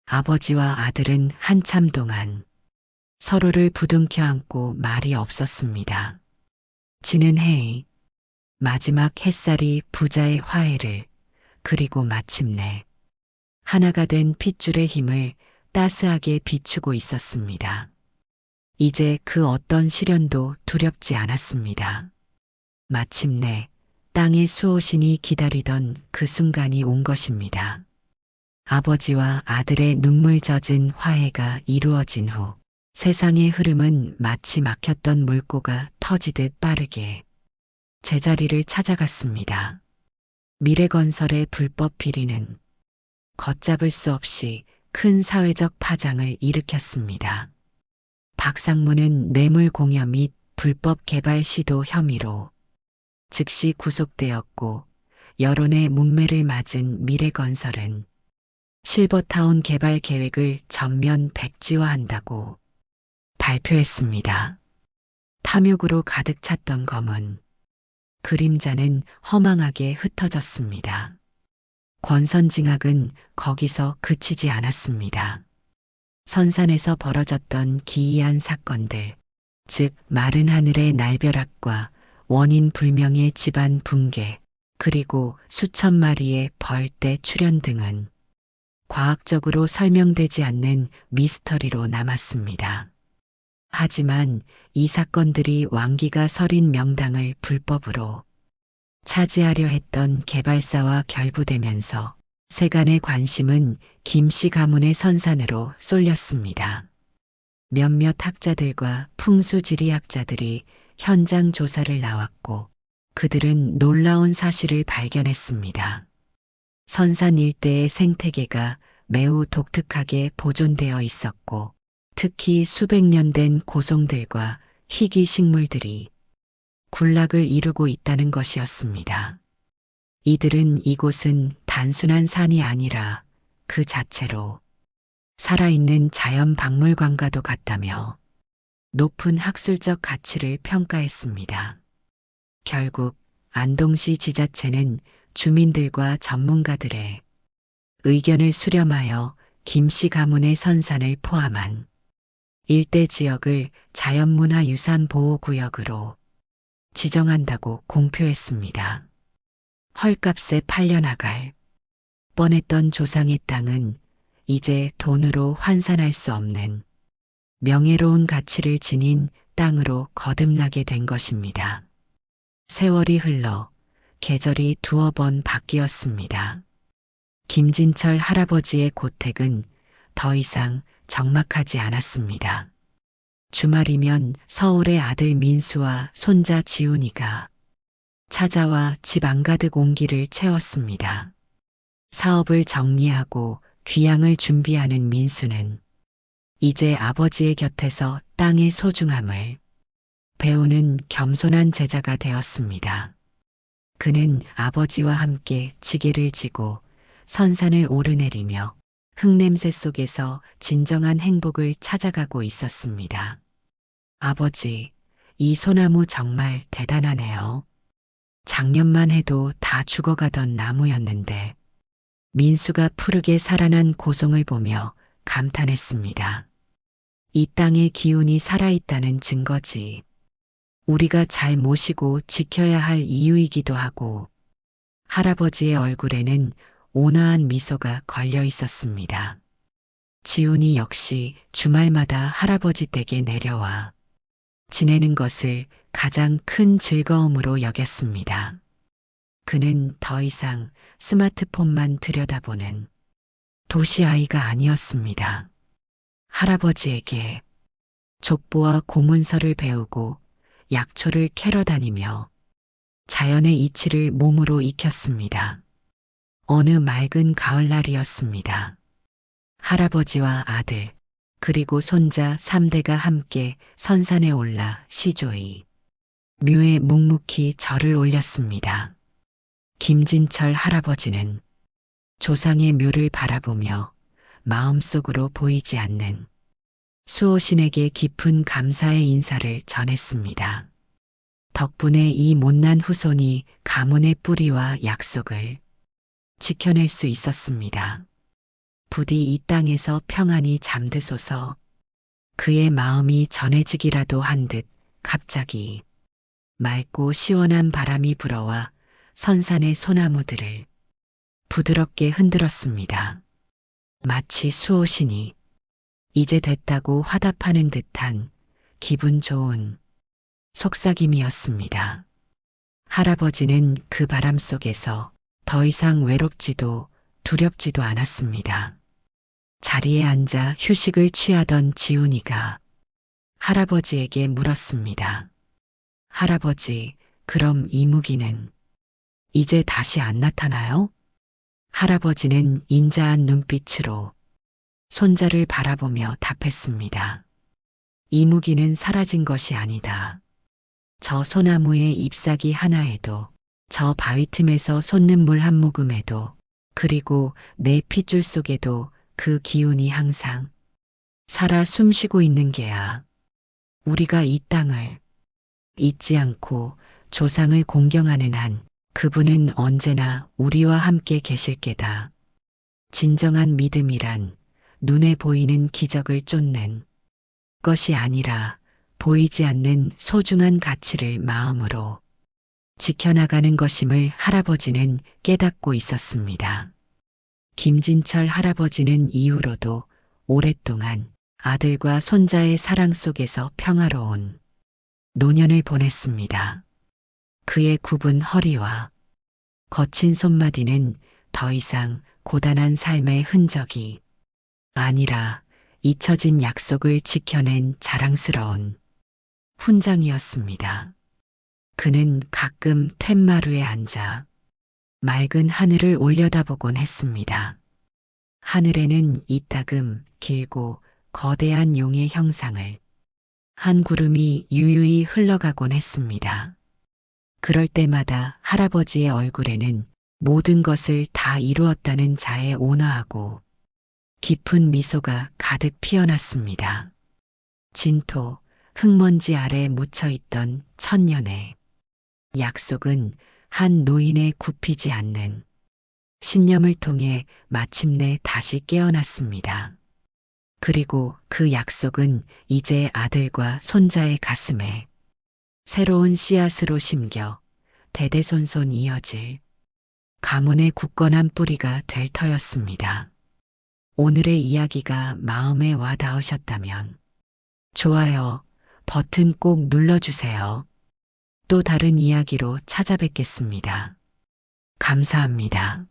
아버지와 아들은 한참 동안 서로를 부둥켜 안고 말이 없었습니다. 지는 해의 마지막 햇살이 부자의 화해를 그리고 마침내 하나가 된 핏줄의 힘을 따스하게 비추고 있었습니다. 이제 그 어떤 시련도 두렵지 않았습니다. 마침내 땅의 수호신이 기다리던 그 순간이 온 것입니다. 아버지와 아들의 눈물 젖은 화해가 이루어진 후 세상의 흐름은 마치 막혔던 물고가 터지듯 빠르게 제자리를 찾아갔습니다. 미래건설의 불법 비리는 걷잡을 수 없이 큰 사회적 파장을 일으켰습니다. 박상무는 뇌물 공여 및 불법 개발 시도 혐의로 즉시 구속되었고 여론의 문매를 맞은 미래건설은 실버타운 개발 계획을 전면 백지화한다고 발표했습니다. 탐욕으로 가득 찼던 검은 그림자는 허망하게 흩어졌습니다. 권선징악은 거기서 그치지 않았습니다. 선산에서 벌어졌던 기이한 사건들, 즉 마른 하늘의 날벼락과 원인 불명의 집안 붕괴, 그리고 수천 마리의 벌떼 출현 등은 과학적으로 설명되지 않는 미스터리로 남았습니다. 하지만 이 사건들이 왕기가 서린 명당을 불법으로 차지하려 했던 개발사와 결부되면서 세간의 관심은 김씨 가문의 선산으로 쏠렸습니다. 몇몇 학자들과 풍수지리학자들이 현장 조사를 나왔고 그들은 놀라운 사실을 발견했습니다. 선산 일대의 생태계가 매우 독특하게 보존되어 있었고 특히 수백 년 된 고송들과 희귀 식물들이 군락을 이루고 있다는 것이었습니다. 이들은 이곳은 단순한 산이 아니라 그 자체로 살아있는 자연 박물관과도 같다며 높은 학술적 가치를 평가했습니다. 결국 안동시 지자체는 주민들과 전문가들의 의견을 수렴하여 김씨 가문의 선산을 포함한 일대 지역을 자연문화유산보호구역으로 지정한다고 공표했습니다. 헐값에 팔려나갈 뻔했던 조상의 땅은 이제 돈으로 환산할 수 없는 명예로운 가치를 지닌 땅으로 거듭나게 된 것입니다. 세월이 흘러 계절이 두어 번 바뀌었습니다. 김진철 할아버지의 고택은 더 이상 적막하지 않았습니다. 주말이면 서울의 아들 민수와 손자 지훈이가 찾아와 집 안가득 온기를 채웠습니다. 사업을 정리하고 귀향을 준비하는 민수는 이제 아버지의 곁에서 땅의 소중함을 배우는 겸손한 제자가 되었습니다. 그는 아버지와 함께 지게를 지고 선산을 오르내리며 흙냄새 속에서 진정한 행복을 찾아가고 있었습니다. 아버지, 이 소나무 정말 대단하네요. 작년만 해도 다 죽어가던 나무였는데 민수가 푸르게 살아난 고송을 보며 감탄했습니다. 이 땅의 기운이 살아있다는 증거지. 우리가 잘 모시고 지켜야 할 이유이기도 하고 할아버지의 얼굴에는 온화한 미소가 걸려 있었습니다. 지훈이 역시 주말마다 할아버지 댁에 내려와 지내는 것을 가장 큰 즐거움으로 여겼습니다. 그는 더 이상 스마트폰만 들여다보는 도시 아이가 아니었습니다. 할아버지에게 족보와 고문서를 배우고 약초를 캐러 다니며 자연의 이치를 몸으로 익혔습니다. 어느 맑은 가을날이었습니다. 할아버지와 아들, 그리고 손자 3대가 함께 선산에 올라 시조이 묘에 묵묵히 절을 올렸습니다. 김진철 할아버지는 조상의 묘를 바라보며 마음속으로 보이지 않는 수호신에게 깊은 감사의 인사를 전했습니다. 덕분에 이 못난 후손이 가문의 뿌리와 약속을 지켜낼 수 있었습니다. 부디 이 땅에서 평안히 잠드소서. 그의 마음이 전해지기라도 한 듯 갑자기 맑고 시원한 바람이 불어와 선산의 소나무들을 부드럽게 흔들었습니다. 마치 수호신이 이제 됐다고 화답하는 듯한 기분 좋은 속삭임이었습니다. 할아버지는 그 바람 속에서 더 이상 외롭지도 두렵지도 않았습니다. 자리에 앉아 휴식을 취하던 지훈이가 할아버지에게 물었습니다. 할아버지, 그럼 이무기는 이제 다시 안 나타나요? 할아버지는 인자한 눈빛으로 손자를 바라보며 답했습니다. 이무기는 사라진 것이 아니다. 저 소나무의 잎사귀 하나에도, 저 바위 틈에서 솟는 물 한 모금에도, 그리고 내 핏줄 속에도 그 기운이 항상 살아 숨쉬고 있는 게야. 우리가 이 땅을 잊지 않고 조상을 공경하는 한 그분은 언제나 우리와 함께 계실 게다. 진정한 믿음이란 눈에 보이는 기적을 쫓는 것이 아니라 보이지 않는 소중한 가치를 마음으로 지켜나가는 것임을 할아버지는 깨닫고 있었습니다. 김진철 할아버지는 이후로도 오랫동안 아들과 손자의 사랑 속에서 평화로운 노년을 보냈습니다. 그의 굽은 허리와 거친 손마디는 더 이상 고단한 삶의 흔적이 아니라 잊혀진 약속을 지켜낸 자랑스러운 훈장이었습니다. 그는 가끔 툇마루에 앉아 맑은 하늘을 올려다보곤 했습니다. 하늘에는 이따금 길고 거대한 용의 형상을 한 구름이 유유히 흘러가곤 했습니다. 그럴 때마다 할아버지의 얼굴에는 모든 것을 다 이루었다는 자의 온화하고 깊은 미소가 가득 피어났습니다. 진토, 흙먼지 아래 묻혀있던 천년의 약속은 한 노인의 굽히지 않는 신념을 통해 마침내 다시 깨어났습니다. 그리고 그 약속은 이제 아들과 손자의 가슴에 새로운 씨앗으로 심겨 대대손손 이어질 가문의 굳건한 뿌리가 될 터였습니다. 오늘의 이야기가 마음에 와 닿으셨다면 좋아요 버튼 꼭 눌러주세요. 또 다른 이야기로 찾아뵙겠습니다. 감사합니다.